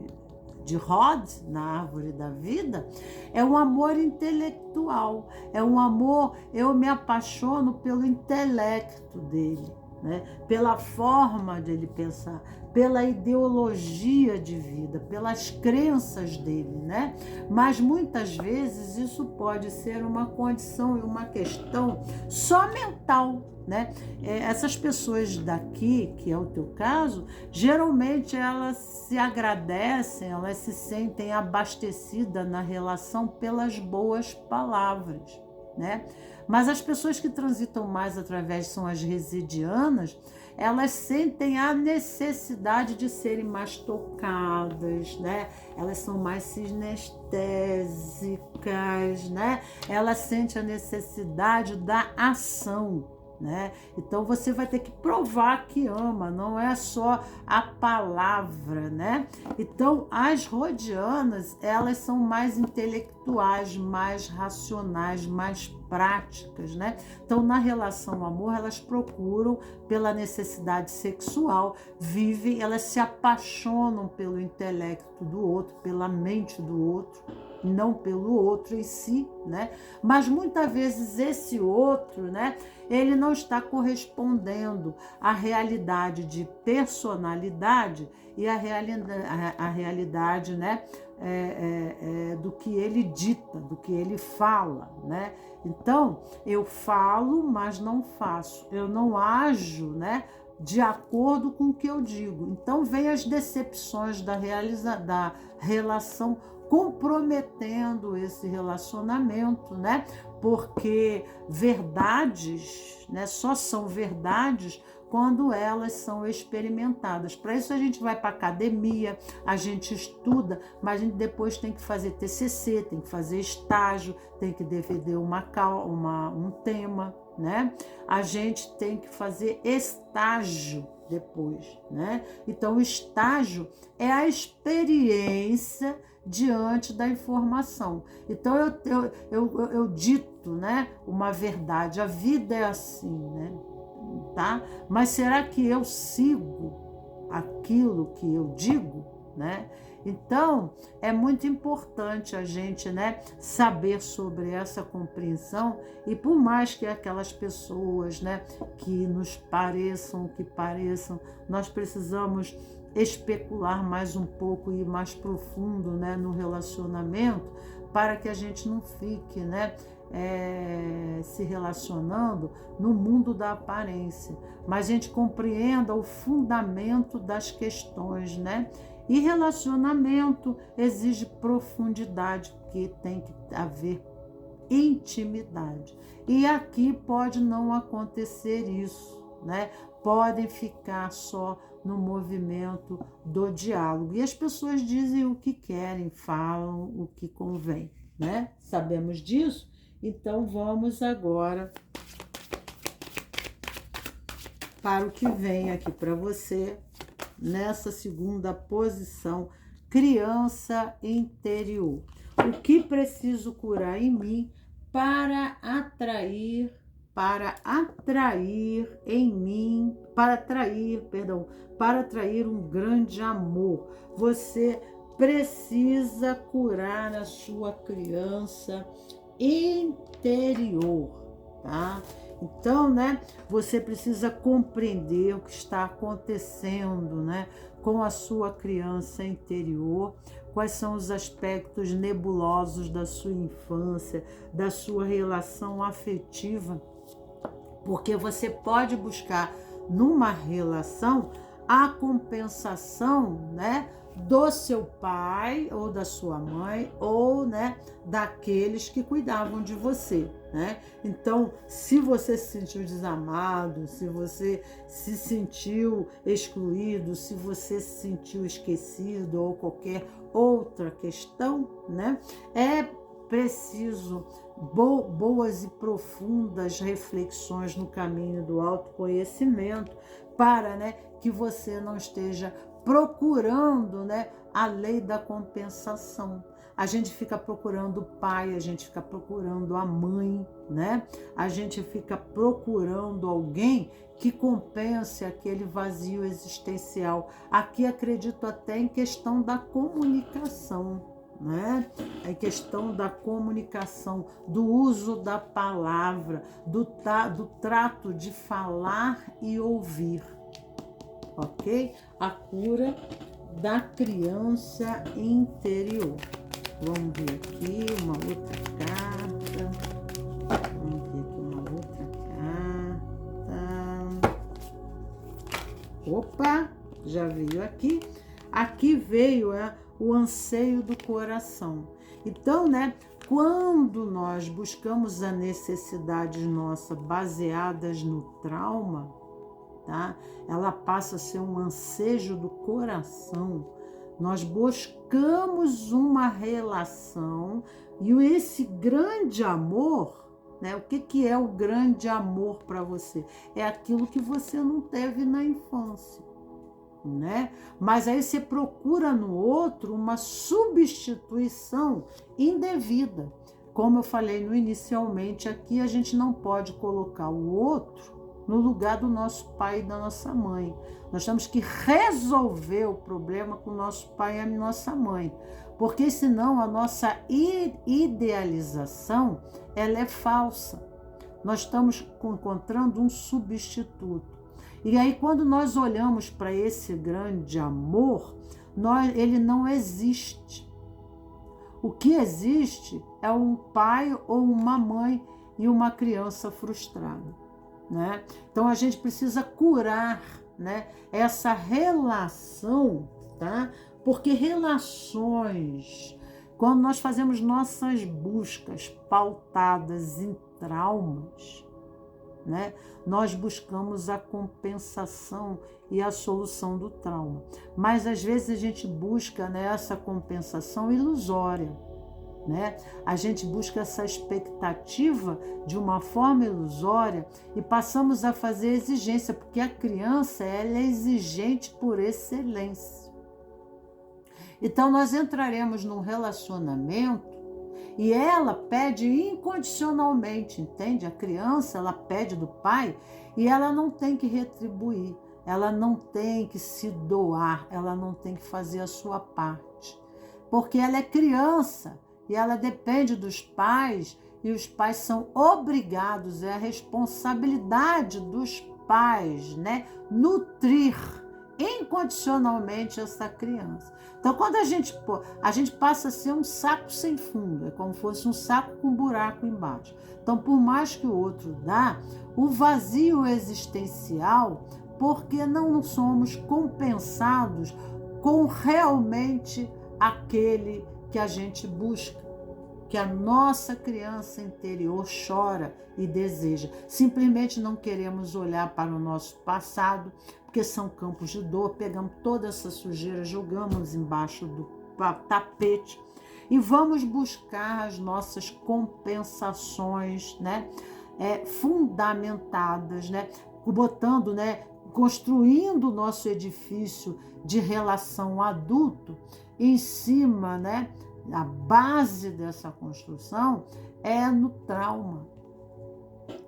Rod, na árvore da vida, é um amor intelectual, é um amor, eu me apaixono pelo intelecto dele, né? Pela forma dele pensar, pela ideologia de vida, pelas crenças dele, né? Mas muitas vezes isso pode ser uma condição e uma questão só mental, né? Essas pessoas daqui, que é o teu caso, geralmente elas se agradecem, elas se sentem abastecidas na relação pelas boas palavras, né? Mas as pessoas que transitam mais através, são as residianas, elas sentem a necessidade de serem mais tocadas, né? Elas são mais sinestésicas, né? Elas sentem a necessidade da ação, né? Então você vai ter que provar que ama, não é só a palavra, né? Então as rodianas, elas são mais intelectuais, mais racionais, mais práticas, né? Então na relação amor, elas procuram pela necessidade sexual, vivem, elas se apaixonam pelo intelecto do outro, pela mente do outro, não pelo outro em si, né? Mas muitas vezes esse outro, né, ele não está correspondendo à realidade de personalidade e à realidade, né, do que ele dita, do que ele fala, né? Então, eu falo, mas não faço. Eu não ajo, né, de acordo com o que eu digo. Então, vem as decepções da relação, comprometendo esse relacionamento, né? Porque verdades, né, só são verdades quando elas são experimentadas. Para isso a gente vai para academia, a gente estuda, mas a gente depois tem que fazer TCC, tem que fazer estágio, tem que defender um tema, né? A gente tem que fazer estágio depois, né? Então o estágio é a experiência diante da informação. Então eu dito, né, uma verdade, a vida é assim, né? Tá? Mas será que eu sigo aquilo que eu digo, né? Então, é muito importante a gente, né, saber sobre essa compreensão, e por mais que aquelas pessoas, né, que nos pareçam, nós precisamos especular mais um pouco e ir mais profundo, né, no relacionamento, para que a gente não fique, né, se relacionando no mundo da aparência, mas a gente compreenda o fundamento das questões, né? E relacionamento exige profundidade, porque tem que haver intimidade. E aqui pode não acontecer isso, né? Podem ficar só no movimento do diálogo. E as pessoas dizem o que querem, falam o que convém, né? Sabemos disso? Então vamos agora para o que vem aqui para você, nessa segunda posição, criança interior. O que preciso curar em mim para atrair um grande amor? Você precisa curar a sua criança interior, tá? Então, né, você precisa compreender o que está acontecendo, né, com a sua criança interior, quais são os aspectos nebulosos da sua infância, da sua relação afetiva, porque você pode buscar numa relação a compensação, né, do seu pai ou da sua mãe ou, né, daqueles que cuidavam de você, né? Então, se você se sentiu desamado, se você se sentiu excluído, se você se sentiu esquecido ou qualquer outra questão, né, é preciso boas e profundas reflexões no caminho do autoconhecimento para, né, que você não esteja procurando, né, a lei da compensação. A gente fica procurando o pai, a gente fica procurando a mãe, né? A gente fica procurando alguém que compense aquele vazio existencial. Aqui acredito até em questão da comunicação, né? Em questão da comunicação, do uso da palavra, do trato de falar e ouvir. Ok? A cura da criança interior. Vamos ver aqui uma outra carta. Vamos ver aqui uma outra carta. Opa, já veio aqui. Aqui veio o anseio do coração. Então, né, quando nós buscamos as necessidades nossas baseadas no trauma, tá? Ela passa a ser um ansejo do coração. Nós buscamos uma relação e esse grande amor, né? O que é o grande amor para você? É aquilo que você não teve na infância, né? Mas aí você procura no outro uma substituição indevida. Como eu falei inicialmente aqui, a gente não pode colocar o outro no lugar do nosso pai e da nossa mãe. Nós temos que resolver o problema com o nosso pai e a nossa mãe, porque senão a nossa idealização ela é falsa. Nós estamos encontrando um substituto. E aí quando nós olhamos para esse grande amor, ele não existe. O que existe é um pai ou uma mãe e uma criança frustrada, né? Então a gente precisa curar, né, essa relação, tá? Porque relações, quando nós fazemos nossas buscas pautadas em traumas, né, nós buscamos a compensação e a solução do trauma. Mas às vezes a gente busca, né, essa compensação ilusória, né? A gente busca essa expectativa de uma forma ilusória e passamos a fazer exigência, porque a criança ela é exigente por excelência. Então nós entraremos num relacionamento e ela pede incondicionalmente, entende? A criança ela pede do pai e ela não tem que retribuir, ela não tem que se doar, ela não tem que fazer a sua parte, porque ela é criança. E ela depende dos pais, e os pais são obrigados, é a responsabilidade dos pais, né, nutrir incondicionalmente essa criança. Então, quando a gente passa a ser um saco sem fundo, é como se fosse um saco com um buraco embaixo. Então, por mais que o outro dá, o vazio existencial, porque não somos compensados com realmente aquele que a gente busca, que a nossa criança interior chora e deseja. Simplesmente não queremos olhar para o nosso passado, porque são campos de dor, pegamos toda essa sujeira, jogamos embaixo do tapete e vamos buscar as nossas compensações, né, fundamentadas, né, botando, né, construindo o nosso edifício de relação adulto em cima, né? A base dessa construção é no trauma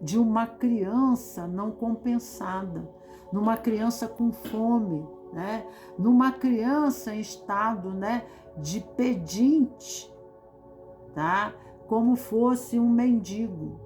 de uma criança não compensada, numa criança com fome, né? Numa criança em estado, né, de pedinte, tá? Como fosse um mendigo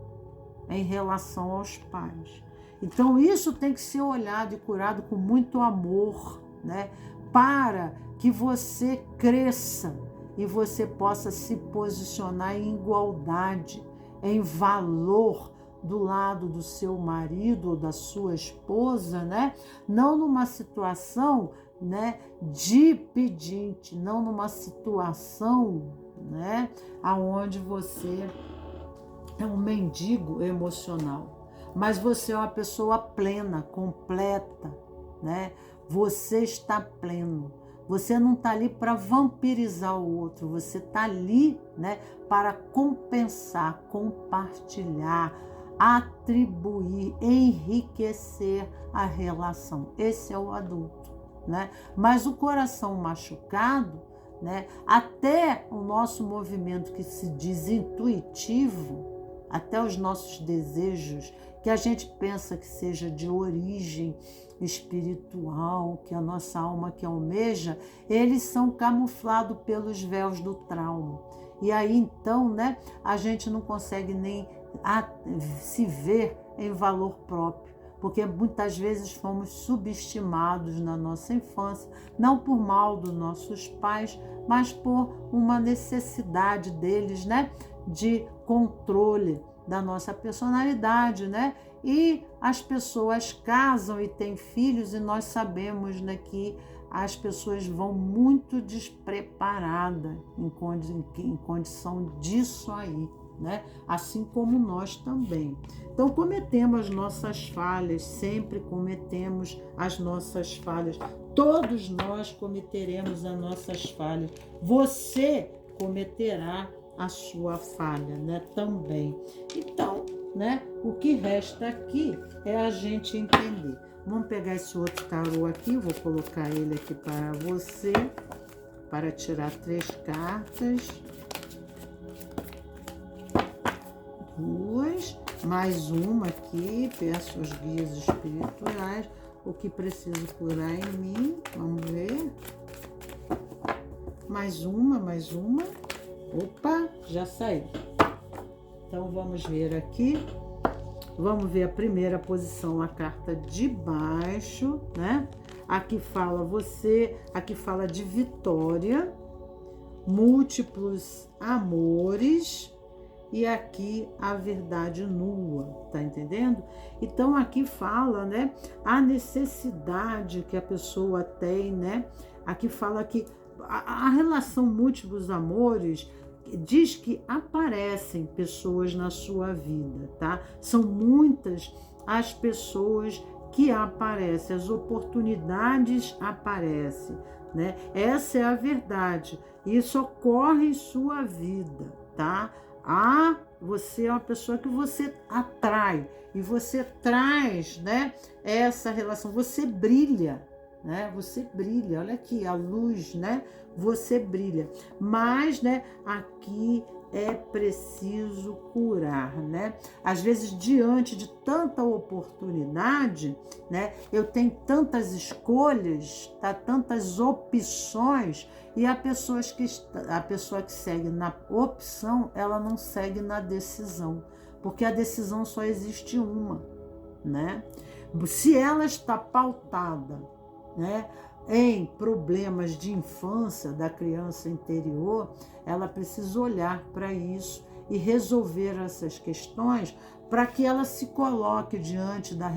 em relação aos pais. Então isso tem que ser olhado e curado com muito amor, né? Para que você cresça e você possa se posicionar em igualdade, em valor do lado do seu marido ou da sua esposa, né? Não numa situação, né, de pedinte, não numa situação, né, aonde você é um mendigo emocional, mas você é uma pessoa plena, completa, né? Você está pleno. Você não está ali para vampirizar o outro, você está ali, né, para compensar, compartilhar, atribuir, enriquecer a relação. Esse é o adulto, né? Mas o coração machucado, né, até o nosso movimento que se diz intuitivo, até os nossos desejos, que a gente pensa que seja de origem espiritual, que a nossa alma que almeja, eles são camuflados pelos véus do trauma. E aí então, né, a gente não consegue nem se ver em valor próprio, porque muitas vezes fomos subestimados na nossa infância, não por mal dos nossos pais, mas por uma necessidade deles, né, de controle da nossa personalidade, né? E as pessoas casam e têm filhos e nós sabemos, né, que as pessoas vão muito despreparadas em condição disso aí, né? Assim como nós também. Então cometemos as nossas falhas, sempre cometemos as nossas falhas. Todos nós cometeremos as nossas falhas. Você cometerá a sua falha, né, também. Então, né, o que resta aqui é a gente entender. Vamos pegar esse outro tarô aqui, vou colocar ele aqui para você, para tirar 3 cartas. 2, mais uma aqui, peço aos guias espirituais, o que preciso curar em mim, vamos ver. Mais uma. Opa, já saiu. Então vamos ver aqui. Vamos ver a primeira posição, a carta de baixo, né? Aqui fala você, aqui fala de vitória, múltiplos amores e aqui a verdade nua, tá entendendo? Então aqui fala, né, a necessidade que a pessoa tem, né? Aqui fala que a relação múltiplos amores diz que aparecem pessoas na sua vida, tá? São muitas as pessoas que aparecem, as oportunidades aparecem, né? Essa é a verdade. Isso ocorre em sua vida, tá? Você é uma pessoa que você atrai e você traz, né, essa relação, você brilha, né? Você brilha, olha aqui, a luz, né? Você brilha. Mas, né, aqui é preciso curar, né? Às vezes, diante de tanta oportunidade, né, eu tenho tantas escolhas, tá? Tantas opções, e a pessoa que segue na opção, ela não segue na decisão, porque a decisão só existe uma, né? Se ela está pautada, né, em problemas de infância da criança interior, ela precisa olhar para isso e resolver essas questões para que ela se coloque diante das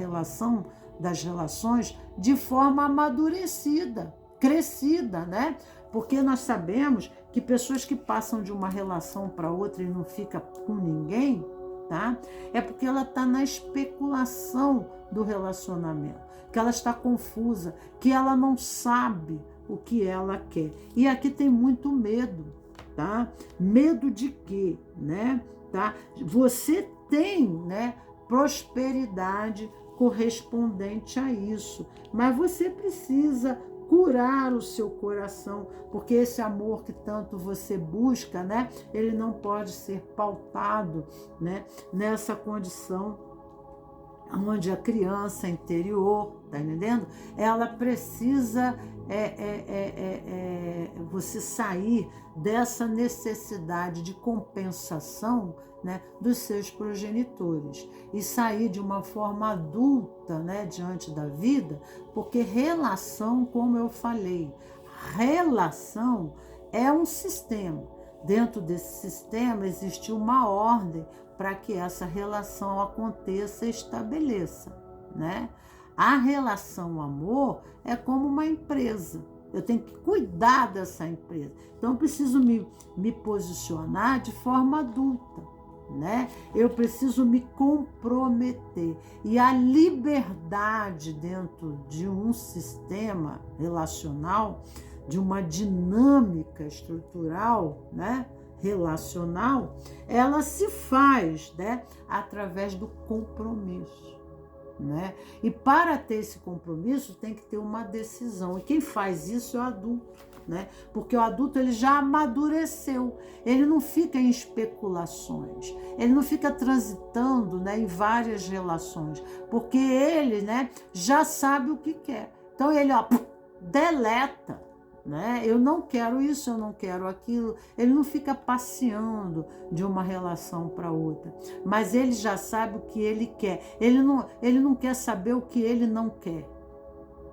relações de forma amadurecida, crescida, né? Porque nós sabemos que pessoas que passam de uma relação para outra e não fica com ninguém, tá? É porque ela está na especulação do relacionamento, que ela está confusa, que ela não sabe o que ela quer. E aqui tem muito medo, tá? Medo de quê, né? Tá? Você tem, né, prosperidade correspondente a isso, mas você precisa curar o seu coração, porque esse amor que tanto você busca, né, ele não pode ser pautado, né, nessa condição onde a criança interior, tá entendendo? Ela precisa você sair dessa necessidade de compensação, né, dos seus progenitores e sair de uma forma adulta, né, diante da vida, porque relação, como eu falei, relação é um sistema. Dentro desse sistema existe uma ordem para que essa relação aconteça e estabeleça, né? A relação amor é como uma empresa. Eu tenho que cuidar dessa empresa. Então, eu preciso me posicionar de forma adulta, né? Eu preciso me comprometer. E a liberdade dentro de um sistema relacional, de uma dinâmica estrutural, né? Relacional, ela se faz, né? Através do compromisso. Né? E para ter esse compromisso tem que ter uma decisão, e quem faz isso é o adulto, né? Porque o adulto ele já amadureceu, ele não fica em especulações, ele não fica transitando, né, em várias relações, porque ele, né, já sabe o que quer, então ele deleta, né? Eu não quero isso, eu não quero aquilo. Ele não fica passeando de uma relação para outra, mas ele já sabe o que ele quer. Ele não quer saber o que ele não quer,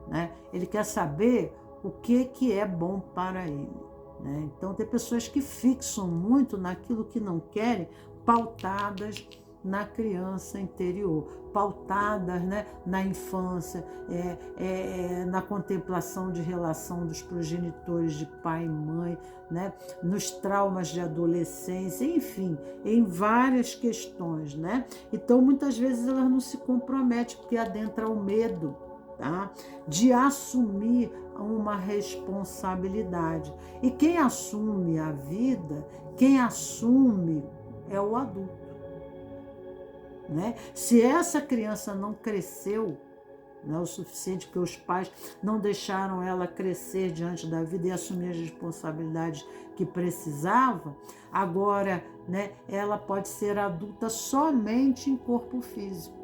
né? Ele quer saber o que é bom para ele, né? Então tem pessoas que fixam muito naquilo que não querem, pautadas na criança interior, pautadas, né, na infância, na contemplação de relação dos progenitores de pai e mãe, né, nos traumas de adolescência, enfim, em várias questões, né? Então, muitas vezes elas não se comprometem porque adentra o medo, tá? De assumir uma responsabilidade. E quem assume a vida, quem assume é o adulto. Né? Se essa criança não cresceu, né, o suficiente, porque os pais não deixaram ela crescer diante da vida e assumir as responsabilidades que precisava, agora, né, ela pode ser adulta somente em corpo físico.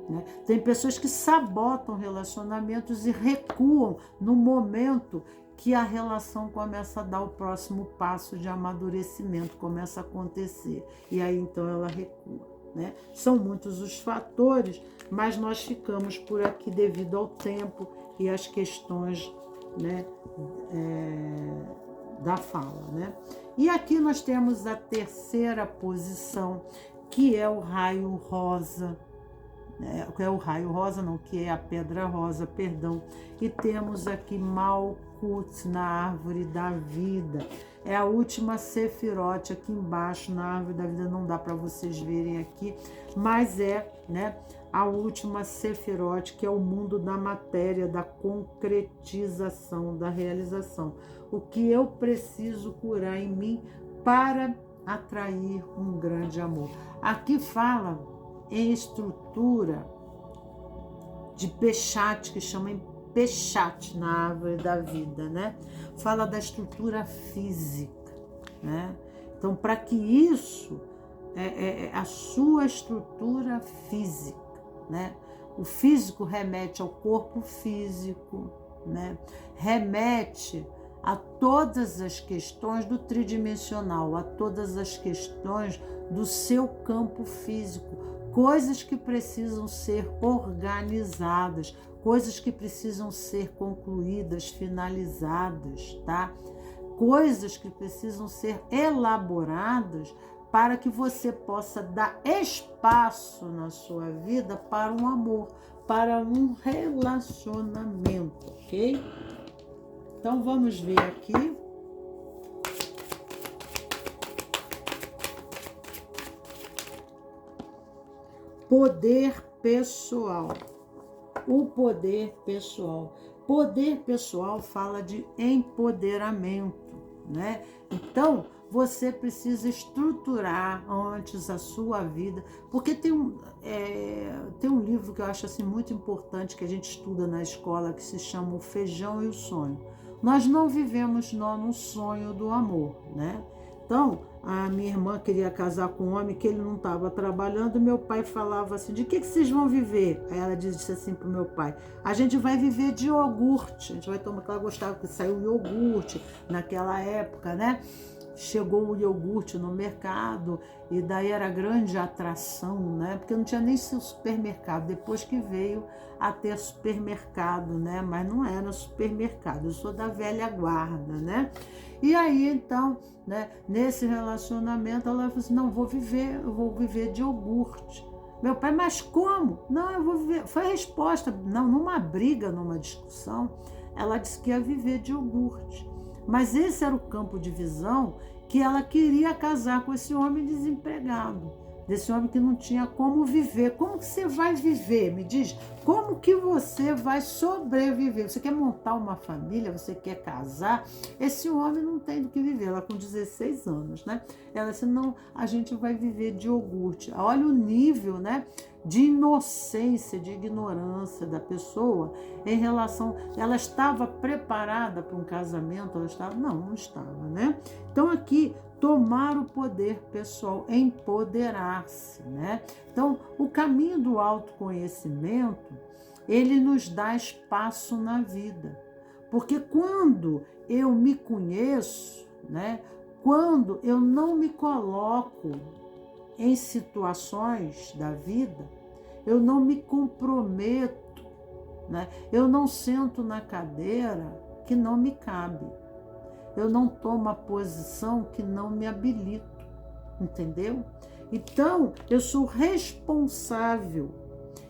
Né? Tem pessoas que sabotam relacionamentos e recuam no momento que a relação começa a dar o próximo passo de amadurecimento, começa a acontecer, e aí então ela recua. Né? São muitos os fatores, mas nós ficamos por aqui devido ao tempo e às questões, né, da fala. Né? E aqui nós temos a terceira posição, que é o raio rosa, né? Que é o raio rosa, não, que é a pedra rosa, perdão. E temos aqui Malkuth na árvore da vida. É a última sefirote aqui embaixo na árvore da vida, não dá para vocês verem aqui, mas é, né, a última sefirote, que é o mundo da matéria, da concretização, da realização. O que eu preciso curar em mim para atrair um grande amor. Aqui fala em estrutura de Pechat, que chama em Pechat na árvore da vida, né? Fala da estrutura física, né? Então, para que isso a sua estrutura física, né? O físico remete ao corpo físico, né? Remete a todas as questões do tridimensional, a todas as questões do seu campo físico, coisas que precisam ser organizadas, coisas que precisam ser concluídas, finalizadas, tá? Coisas que precisam ser elaboradas para que você possa dar espaço na sua vida para um amor, para um relacionamento, ok? Então vamos ver aqui. Poder pessoal. O poder pessoal. Poder pessoal fala de empoderamento, né? Então, você precisa estruturar antes a sua vida, porque tem um livro que eu acho assim muito importante, que a gente estuda na escola, que se chama O Feijão e o Sonho. Nós não vivemos no sonho do amor, né? Então, a minha irmã queria casar com um homem que ele não estava trabalhando, meu pai falava assim, de que vocês vão viver? Aí ela disse assim para o meu pai, a gente vai viver de iogurte, a gente vai tomar, porque ela gostava que saiu iogurte naquela época, né? chegou o iogurte no mercado e daí era grande atração, né? Porque não tinha nem supermercado, depois que veio a ter supermercado, né? Mas não era supermercado, eu sou da velha guarda, né? E aí, então, né, nesse relacionamento, ela falou assim, não, eu vou viver de iogurte. Meu pai, mas como? Não, eu vou viver. Foi a resposta. Não, numa briga, numa discussão, ela disse que ia viver de iogurte. Mas esse era o campo de visão que ela queria casar com esse homem desempregado, desse homem que não tinha como viver. Como que você vai viver? Me diz, como que você vai sobreviver? Você quer montar uma família? Você quer casar? Esse homem não tem do que viver. Ela com 16 anos, né? Ela disse, não, a gente vai viver de iogurte. Olha o nível, né, de inocência, de ignorância da pessoa em relação... Ela estava preparada para um casamento? Ela estava? Não, não estava, né? Então aqui, tomar o poder pessoal, empoderar-se, né? Então, o caminho do autoconhecimento, ele nos dá espaço na vida. Porque quando eu me conheço, né? Quando eu não me coloco em situações da vida, eu não me comprometo, né? Eu não sento na cadeira que não me cabe. Eu não tomo a posição que não me habilito, entendeu? Então, eu sou responsável.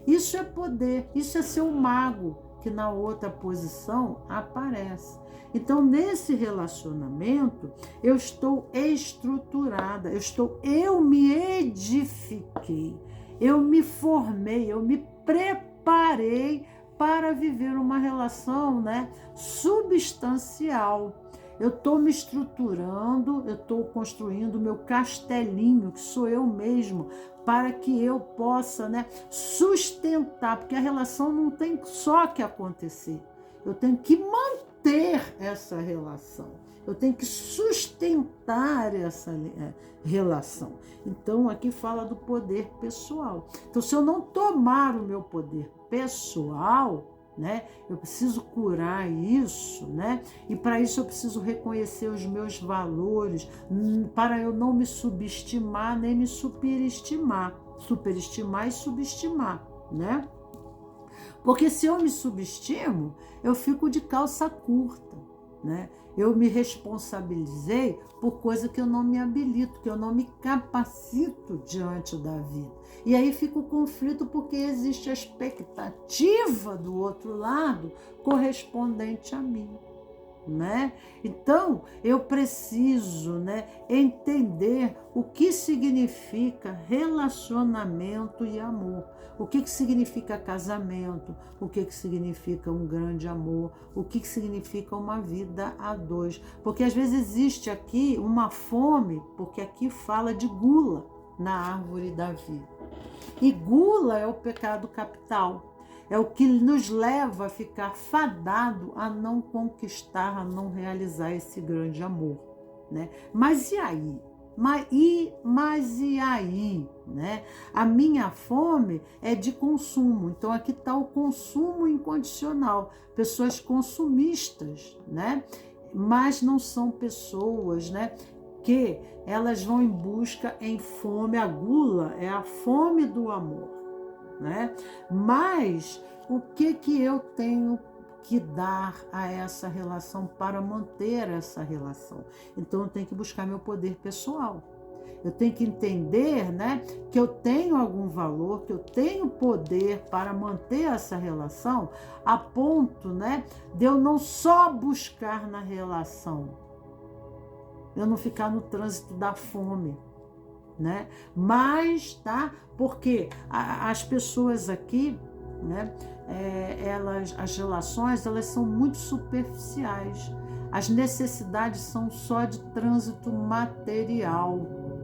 Isso é poder, isso é ser um mago que na outra posição aparece. Então, nesse relacionamento, eu estou estruturada, eu me edifiquei, eu me formei, eu me preparei para viver uma relação, né, substancial. Eu estou me estruturando, eu estou construindo o meu castelinho, que sou eu mesmo, para que eu possa, né, sustentar, porque a relação não tem só que acontecer. Eu tenho que manter essa relação. Eu tenho que sustentar essa relação. Então, aqui fala do poder pessoal. Então, se eu não tomar o meu poder pessoal, né, eu preciso curar isso, né? E para isso eu preciso reconhecer os meus valores, para eu não me subestimar nem me superestimar e subestimar, né? Porque se eu me subestimo, eu fico de calça curta, né? Eu me responsabilizei por coisa que eu não me habilito, que eu não me capacito diante da vida. E aí fica o conflito porque existe a expectativa do outro lado correspondente a mim, né? Então, eu preciso, né, entender o que significa relacionamento e amor. O que significa casamento, o que significa um grande amor, o que significa uma vida a dois. Porque às vezes existe aqui uma fome, porque aqui fala de gula na árvore da vida. E gula é o pecado capital. É o que nos leva a ficar fadado a não conquistar, a não realizar esse grande amor, né? Mas e aí? Mas e aí, né? A minha fome é de consumo. Então aqui está o consumo incondicional. Pessoas consumistas, né? Mas não são pessoas, né, que elas vão em busca em fome. A gula é a fome do amor, né? Mas o que eu tenho que dar a essa relação para manter essa relação? Então eu tenho que buscar meu poder pessoal. Eu tenho que entender, né, que eu tenho algum valor, que eu tenho poder para manter essa relação, a ponto, né, de eu não só buscar na relação, eu não ficar no trânsito da fome, né? Mas, tá? Porque as pessoas aqui, né, as relações, elas são muito superficiais. As necessidades são só de trânsito material,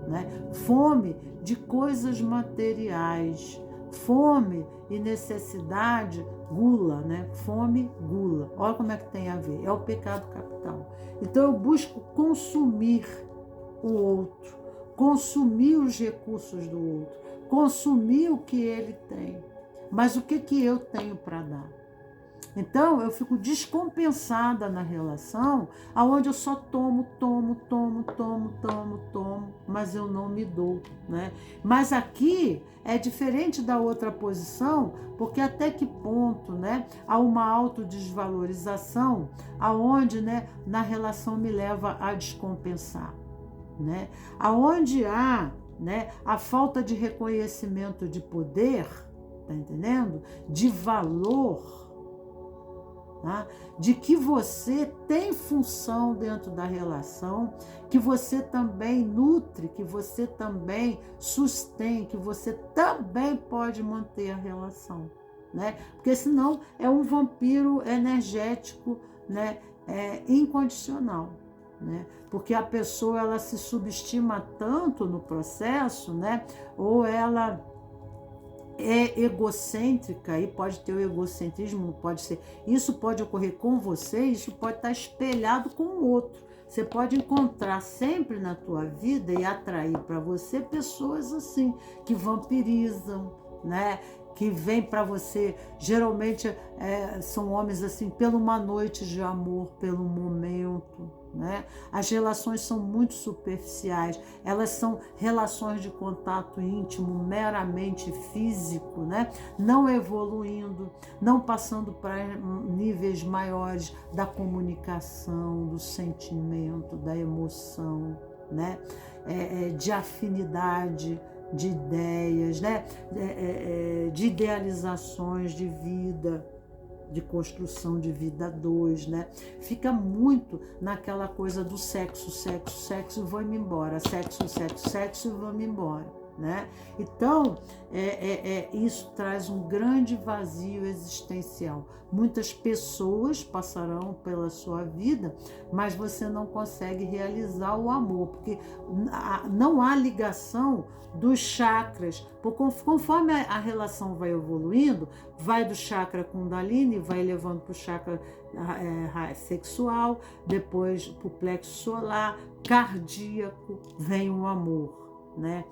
né? Fome de coisas materiais. Fome e necessidade, gula, né? Fome, gula. Olha como é que tem a ver. É o pecado capital. Então eu busco consumir o outro, consumir os recursos do outro, consumir o que ele tem. Mas o que eu tenho para dar? Então, eu fico descompensada na relação, aonde eu só tomo, mas eu não me dou, né? Mas aqui é diferente da outra posição, porque até que ponto, né, há uma autodesvalorização, aonde, né, na relação me leva a descompensar, né? Aonde há, né, a falta de reconhecimento de poder, tá entendendo? De valor, tá? De que você tem função dentro da relação, que você também nutre, que você também sustém, que você também pode manter a relação, né? Porque senão é um vampiro energético, né? Incondicional, né? Porque a pessoa ela se subestima tanto no processo, né? Ou ela é egocêntrica, e pode ter o egocentrismo, pode ser. Isso pode ocorrer com você, isso pode estar espelhado com o outro. Você pode encontrar sempre na tua vida e atrair para você pessoas assim, que vampirizam, né? Que vêm para você, geralmente são homens assim, pela uma noite de amor, pelo momento, né? As relações são muito superficiais, elas são relações de contato íntimo, meramente físico, né? Não evoluindo, não passando para níveis maiores da comunicação, do sentimento, da emoção, né? De afinidade, de ideias, né? De idealizações de vida, de construção de vida a dois, né? Fica muito naquela coisa do sexo, sexo, sexo e vou-me embora, sexo, sexo, sexo e vou-me embora, né? Então, isso traz um grande vazio existencial. Muitas pessoas passarão pela sua vida, mas você não consegue realizar o amor, porque não há ligação dos chakras. Conforme a relação vai evoluindo, vai do chakra Kundalini, vai levando para o chakra sexual, depois para o plexo solar, cardíaco, vem o amor, né?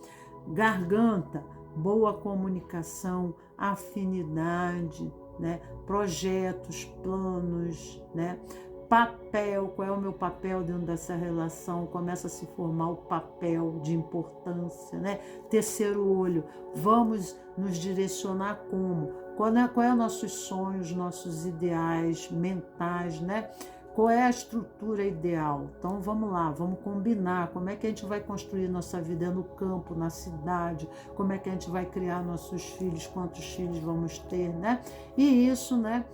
Garganta, boa comunicação, afinidade, né? Projetos, planos, né? Papel, qual é o meu papel dentro dessa relação? Começa a se formar o papel de importância, né? Terceiro olho, vamos nos direcionar como? Qual é nossos sonhos, nossos ideais mentais, né? Qual é a estrutura ideal? Então vamos lá, vamos combinar como é que a gente vai construir nossa vida no campo, na cidade, como é que a gente vai criar nossos filhos, quantos filhos vamos ter, né? E isso, né,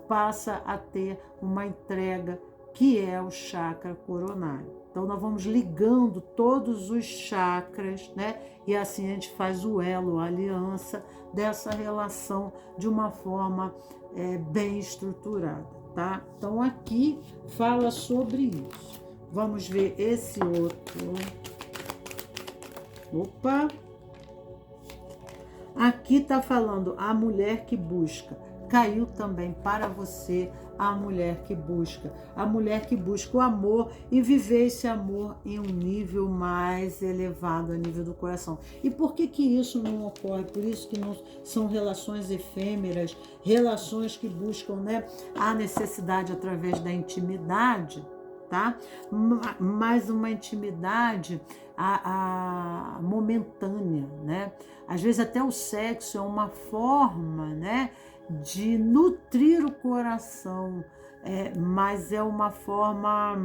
passa a ter uma entrega que é o chakra coronário. Então nós vamos ligando todos os chakras, né? E assim a gente faz o elo, a aliança dessa relação de uma forma bem estruturada. Tá? Então aqui fala sobre isso. Vamos ver esse outro. Opa! Aqui tá falando a mulher que busca. Caiu também para você a mulher que busca. A mulher que busca o amor e viver esse amor em um nível mais elevado, a nível do coração. E por que isso não ocorre? Por isso que não são relações efêmeras, relações que buscam, né, a necessidade através da intimidade, tá? Mais uma intimidade momentânea, né? Às vezes até o sexo é uma forma, né, de nutrir o coração, mas é uma forma,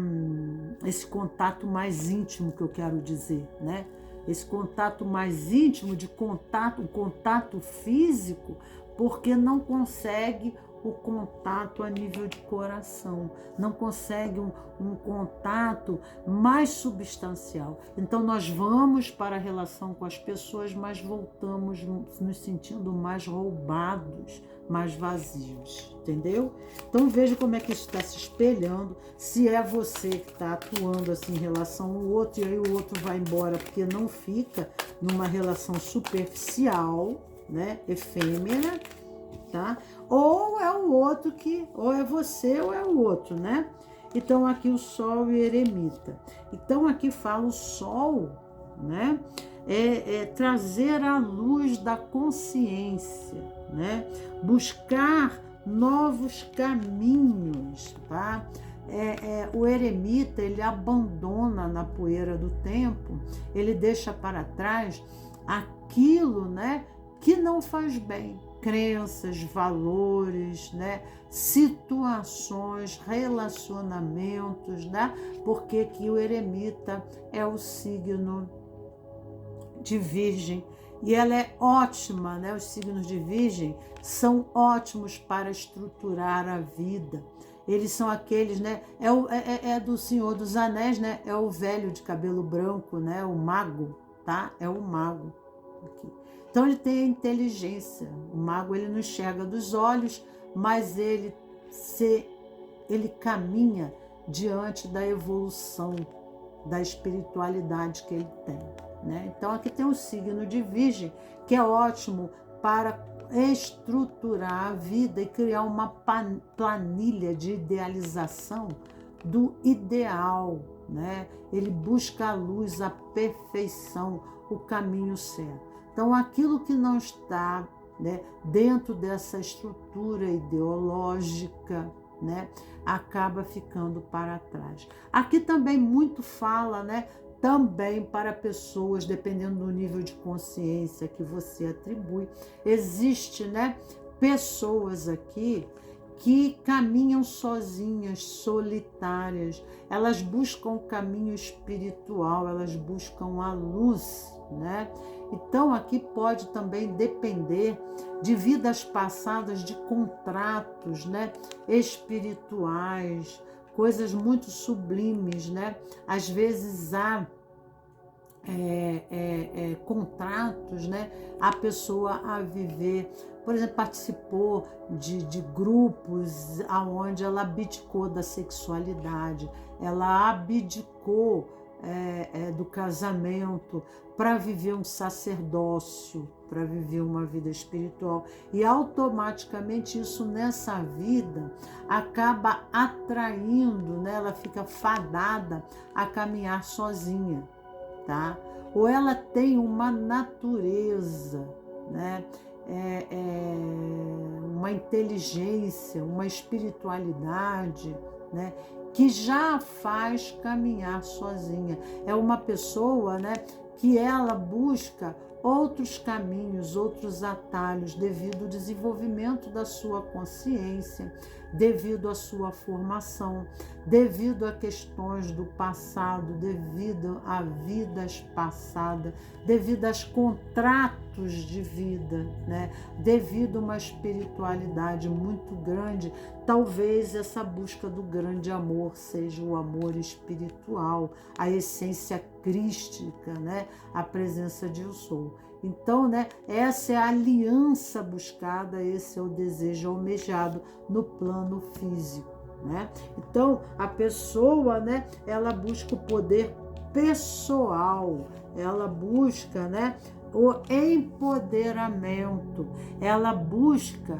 esse contato mais íntimo que eu quero dizer, né? Esse contato mais íntimo, o contato físico, porque não consegue o contato a nível de coração, não consegue um contato mais substancial. Então nós vamos para a relação com as pessoas, mas voltamos nos sentindo mais roubados, mais vazios, entendeu? Então veja como é que isso está se espelhando, se é você que está atuando assim em relação ao outro, e aí o outro vai embora porque não fica numa relação superficial, né, efêmera, tá? Ou é o outro ou é você ou é o outro, né? Então aqui o Sol e Eremita. Então aqui fala o Sol, né? Trazer a luz da consciência, né? Buscar novos caminhos, tá? O eremita, ele abandona na poeira do tempo, ele deixa para trás aquilo, né, que não faz bem, crenças, valores, né, situações, relacionamentos, né? Porque que o eremita é o signo de Virgem e ela é ótima, né? Os signos de Virgem são ótimos para estruturar a vida. Eles são aqueles, né? É do Senhor dos Anéis, né? É o velho de cabelo branco, né? O mago, tá? É o mago aqui. Então ele tem a inteligência. O mago, ele não enxerga dos olhos, mas ele caminha diante da evolução da espiritualidade que ele tem, né? Então aqui tem o signo de Virgem, que é ótimo para estruturar a vida e criar uma planilha de idealização do ideal, né? Ele busca a luz, a perfeição, o caminho certo. Então aquilo que não está, né, dentro dessa estrutura ideológica, né, acaba ficando para trás. Aqui também muito fala, né, também para pessoas, dependendo do nível de consciência que você atribui. Existe, né, pessoas aqui que caminham sozinhas, solitárias. Elas buscam o caminho espiritual, elas buscam a luz, né? Então aqui pode também depender de vidas passadas, de contratos, né, espirituais, coisas muito sublimes, né? Às vezes há contratos, né? A pessoa a viver, por exemplo, participou de grupos onde ela abdicou da sexualidade, ela abdicou do casamento para viver um sacerdócio, para viver uma vida espiritual. E automaticamente isso nessa vida acaba atraindo, né? Ela fica fadada a caminhar sozinha, tá? Ou ela tem uma natureza, né? Uma inteligência, uma espiritualidade, né, que já faz caminhar sozinha. É uma pessoa, né, que ela busca outros caminhos, outros atalhos, devido ao desenvolvimento da sua consciência, devido à sua formação, devido a questões do passado, devido a vidas passadas, devido aos contratos de vida, né? Devido a uma espiritualidade muito grande. Talvez essa busca do grande amor seja o amor espiritual, a essência crística, né? A presença de Eu Sou. Então, né, essa é a aliança buscada, esse é o desejo almejado no plano físico, né? Então, a pessoa, né, ela busca o poder pessoal, ela busca, né, o empoderamento, ela busca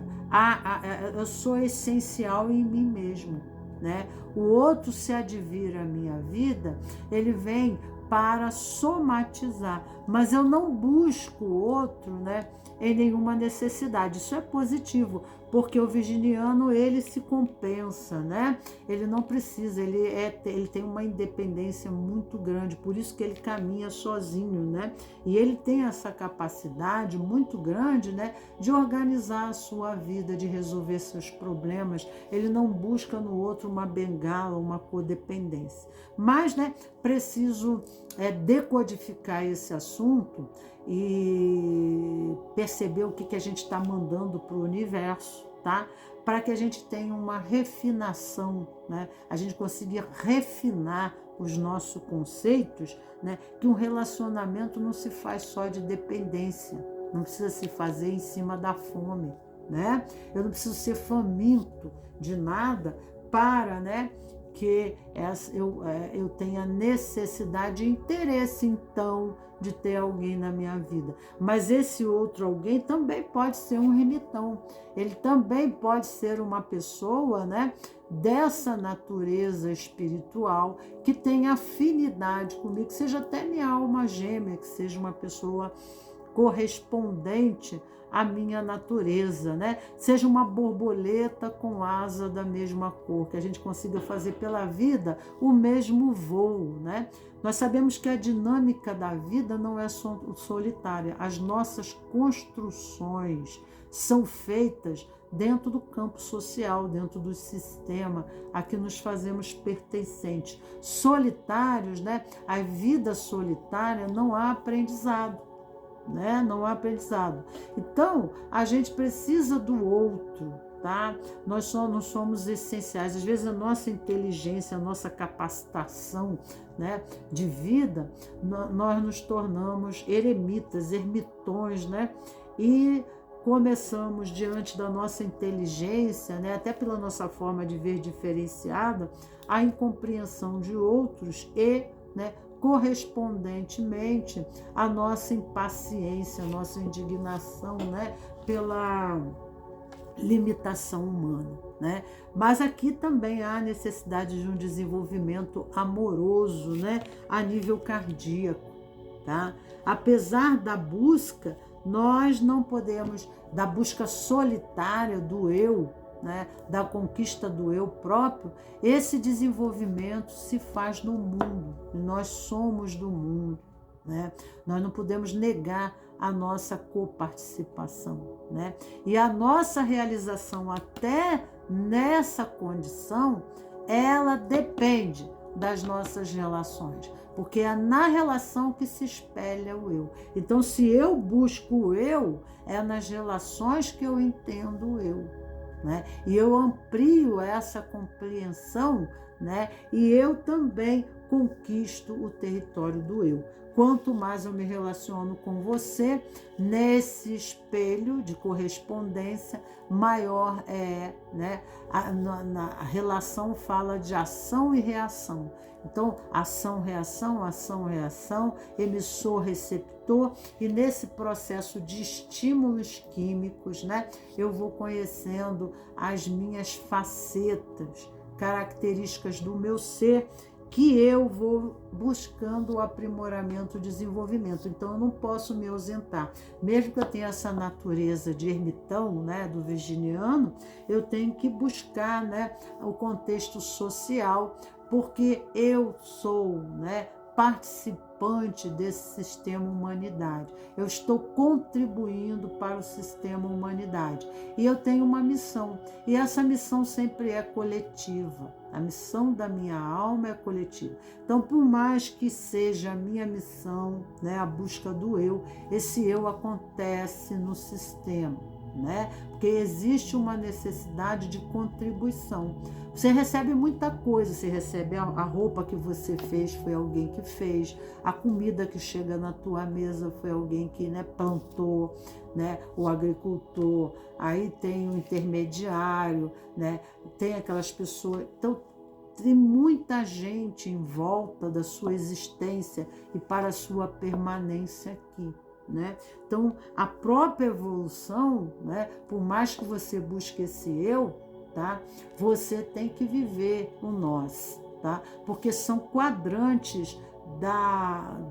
eu sou essencial em mim mesmo, né? O outro se advir à minha vida, ele vem para somatizar, mas eu não busco o outro, né, em nenhuma necessidade. Isso é positivo, porque o virginiano, ele se compensa, né? Ele não precisa, ele tem uma independência muito grande, por isso que ele caminha sozinho, né? E ele tem essa capacidade muito grande, né, de organizar a sua vida, de resolver seus problemas. Ele não busca no outro uma bengala, uma codependência. Mas, né, preciso decodificar esse assunto e perceber o que a gente está mandando para o universo, tá? Para que a gente tenha uma refinação, né? A gente consiga refinar os nossos conceitos, né? Que um relacionamento não se faz só de dependência, não precisa se fazer em cima da fome, né? Eu não preciso ser faminto de nada para, né, que eu tenha necessidade e interesse, então, de ter alguém na minha vida. Mas esse outro alguém também pode ser um remitão. Ele também pode ser uma pessoa, né, dessa natureza espiritual, que tem afinidade comigo, que seja até minha alma gêmea, que seja uma pessoa correspondente à minha natureza, né? Seja uma borboleta com asa da mesma cor, que a gente consiga fazer pela vida o mesmo voo, né? Nós sabemos que a dinâmica da vida não é solitária. As nossas construções são feitas dentro do campo social, dentro do sistema a que nos fazemos pertencentes. Solitários, né? A vida solitária não há aprendizado, né? Não há aprendizado. Então, a gente precisa do outro, tá? Nós somos essenciais. Às vezes a nossa inteligência, a nossa capacitação, né, de vida, nós nos tornamos eremitas, ermitões, né? E começamos, diante da nossa inteligência, né, até pela nossa forma de ver diferenciada, a incompreensão de outros e, né, correspondentemente, a nossa impaciência, a nossa indignação, né, pela limitação humana, né? Mas aqui também há necessidade de um desenvolvimento amoroso, né, a nível cardíaco, tá? Apesar da busca, nós não podemos, da busca solitária do eu, né, da conquista do eu próprio, esse desenvolvimento se faz no mundo, e nós somos do mundo, né? Nós não podemos negar a nossa coparticipação, né? E a nossa realização até nessa condição, ela depende das nossas relações, porque é na relação que se espelha o eu. Então, se eu busco o eu, é nas relações que eu entendo o eu, né? E eu amplio essa compreensão, né? E eu também conquisto o território do eu. Quanto mais eu me relaciono com você, nesse espelho de correspondência, maior é, né? A relação fala de ação e reação. Então, ação, reação, emissor, receptor, e nesse processo de estímulos químicos, né, eu vou conhecendo as minhas facetas, características do meu ser, que eu vou buscando o aprimoramento, o desenvolvimento. Então, eu não posso me ausentar. Mesmo que eu tenha essa natureza de ermitão, né, do virginiano, eu tenho que buscar, né, o contexto social, porque eu sou, né, participante desse sistema humanidade. Eu estou contribuindo para o sistema humanidade. E eu tenho uma missão. E essa missão sempre é coletiva. A missão da minha alma é coletiva. Então, por mais que seja a minha missão, né, a busca do eu, esse eu acontece no sistema, né? Porque existe uma necessidade de contribuição. Você recebe muita coisa, você recebe a roupa que você fez, foi alguém que fez, a comida que chega na tua mesa foi alguém que, né, plantou, né, o agricultor, aí tem o intermediário, né, tem aquelas pessoas. Então, tem muita gente em volta da sua existência e para a sua permanência aqui, né? Então, a própria evolução, né, por mais que você busque esse eu, tá, você tem que viver o nós, tá? Porque são quadrantes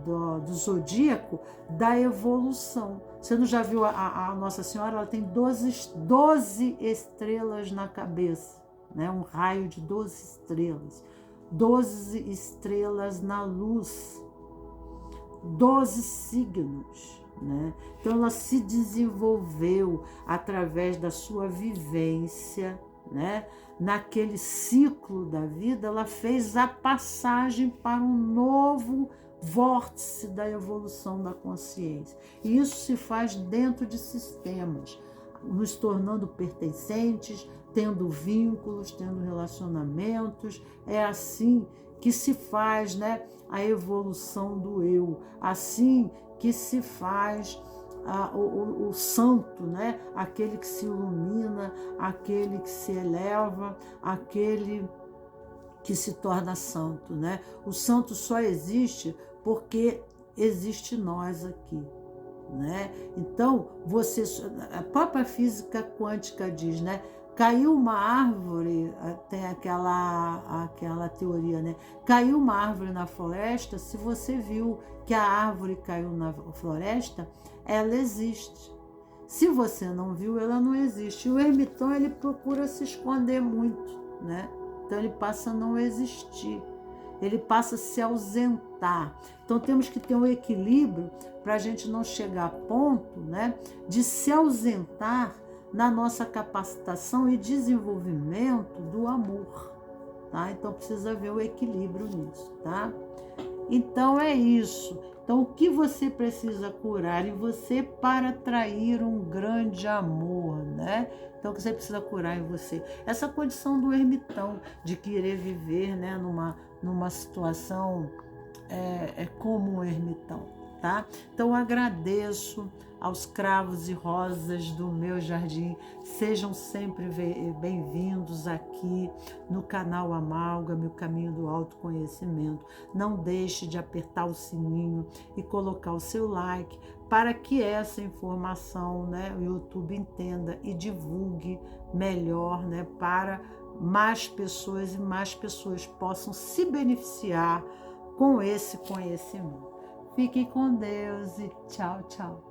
do zodíaco da evolução. Você não já viu a Nossa Senhora? Ela tem 12 estrelas na cabeça, né? Um raio de 12 estrelas. 12 estrelas na luz. 12 signos, né? Então ela se desenvolveu através da sua vivência, né? Naquele ciclo da vida, ela fez a passagem para um novo vórtice da evolução da consciência. E isso se faz dentro de sistemas, nos tornando pertencentes, tendo vínculos, tendo relacionamentos. É assim que se faz, né, a evolução do eu, assim que se faz o santo, né, aquele que se ilumina, aquele que se eleva, aquele que se torna santo, né? O santo só existe porque existe nós aqui, né? Então, a própria física quântica diz, né? Caiu uma árvore, tem aquela teoria, né? Caiu uma árvore na floresta, se você viu que a árvore caiu na floresta, ela existe. Se você não viu, ela não existe. E o ermitão, ele procura se esconder muito, né? Então ele passa a não existir. Ele passa a se ausentar. Então temos que ter um equilíbrio para a gente não chegar a ponto, né, de se ausentar na nossa capacitação e desenvolvimento do amor, tá? Então precisa haver o equilíbrio nisso, tá? Então é isso. Então o que você precisa curar em você para atrair um grande amor, né? Então o que você precisa curar em você? Essa condição do ermitão, de querer viver, né, numa situação como um ermitão, tá? Então eu agradeço aos cravos e rosas do meu jardim. Sejam sempre bem-vindos aqui no canal Amálgama, o caminho do autoconhecimento. Não deixe de apertar o sininho e colocar o seu like para que essa informação, né, o YouTube entenda e divulgue melhor, né, para mais pessoas e mais pessoas possam se beneficiar com esse conhecimento. Fiquem com Deus e tchau, tchau.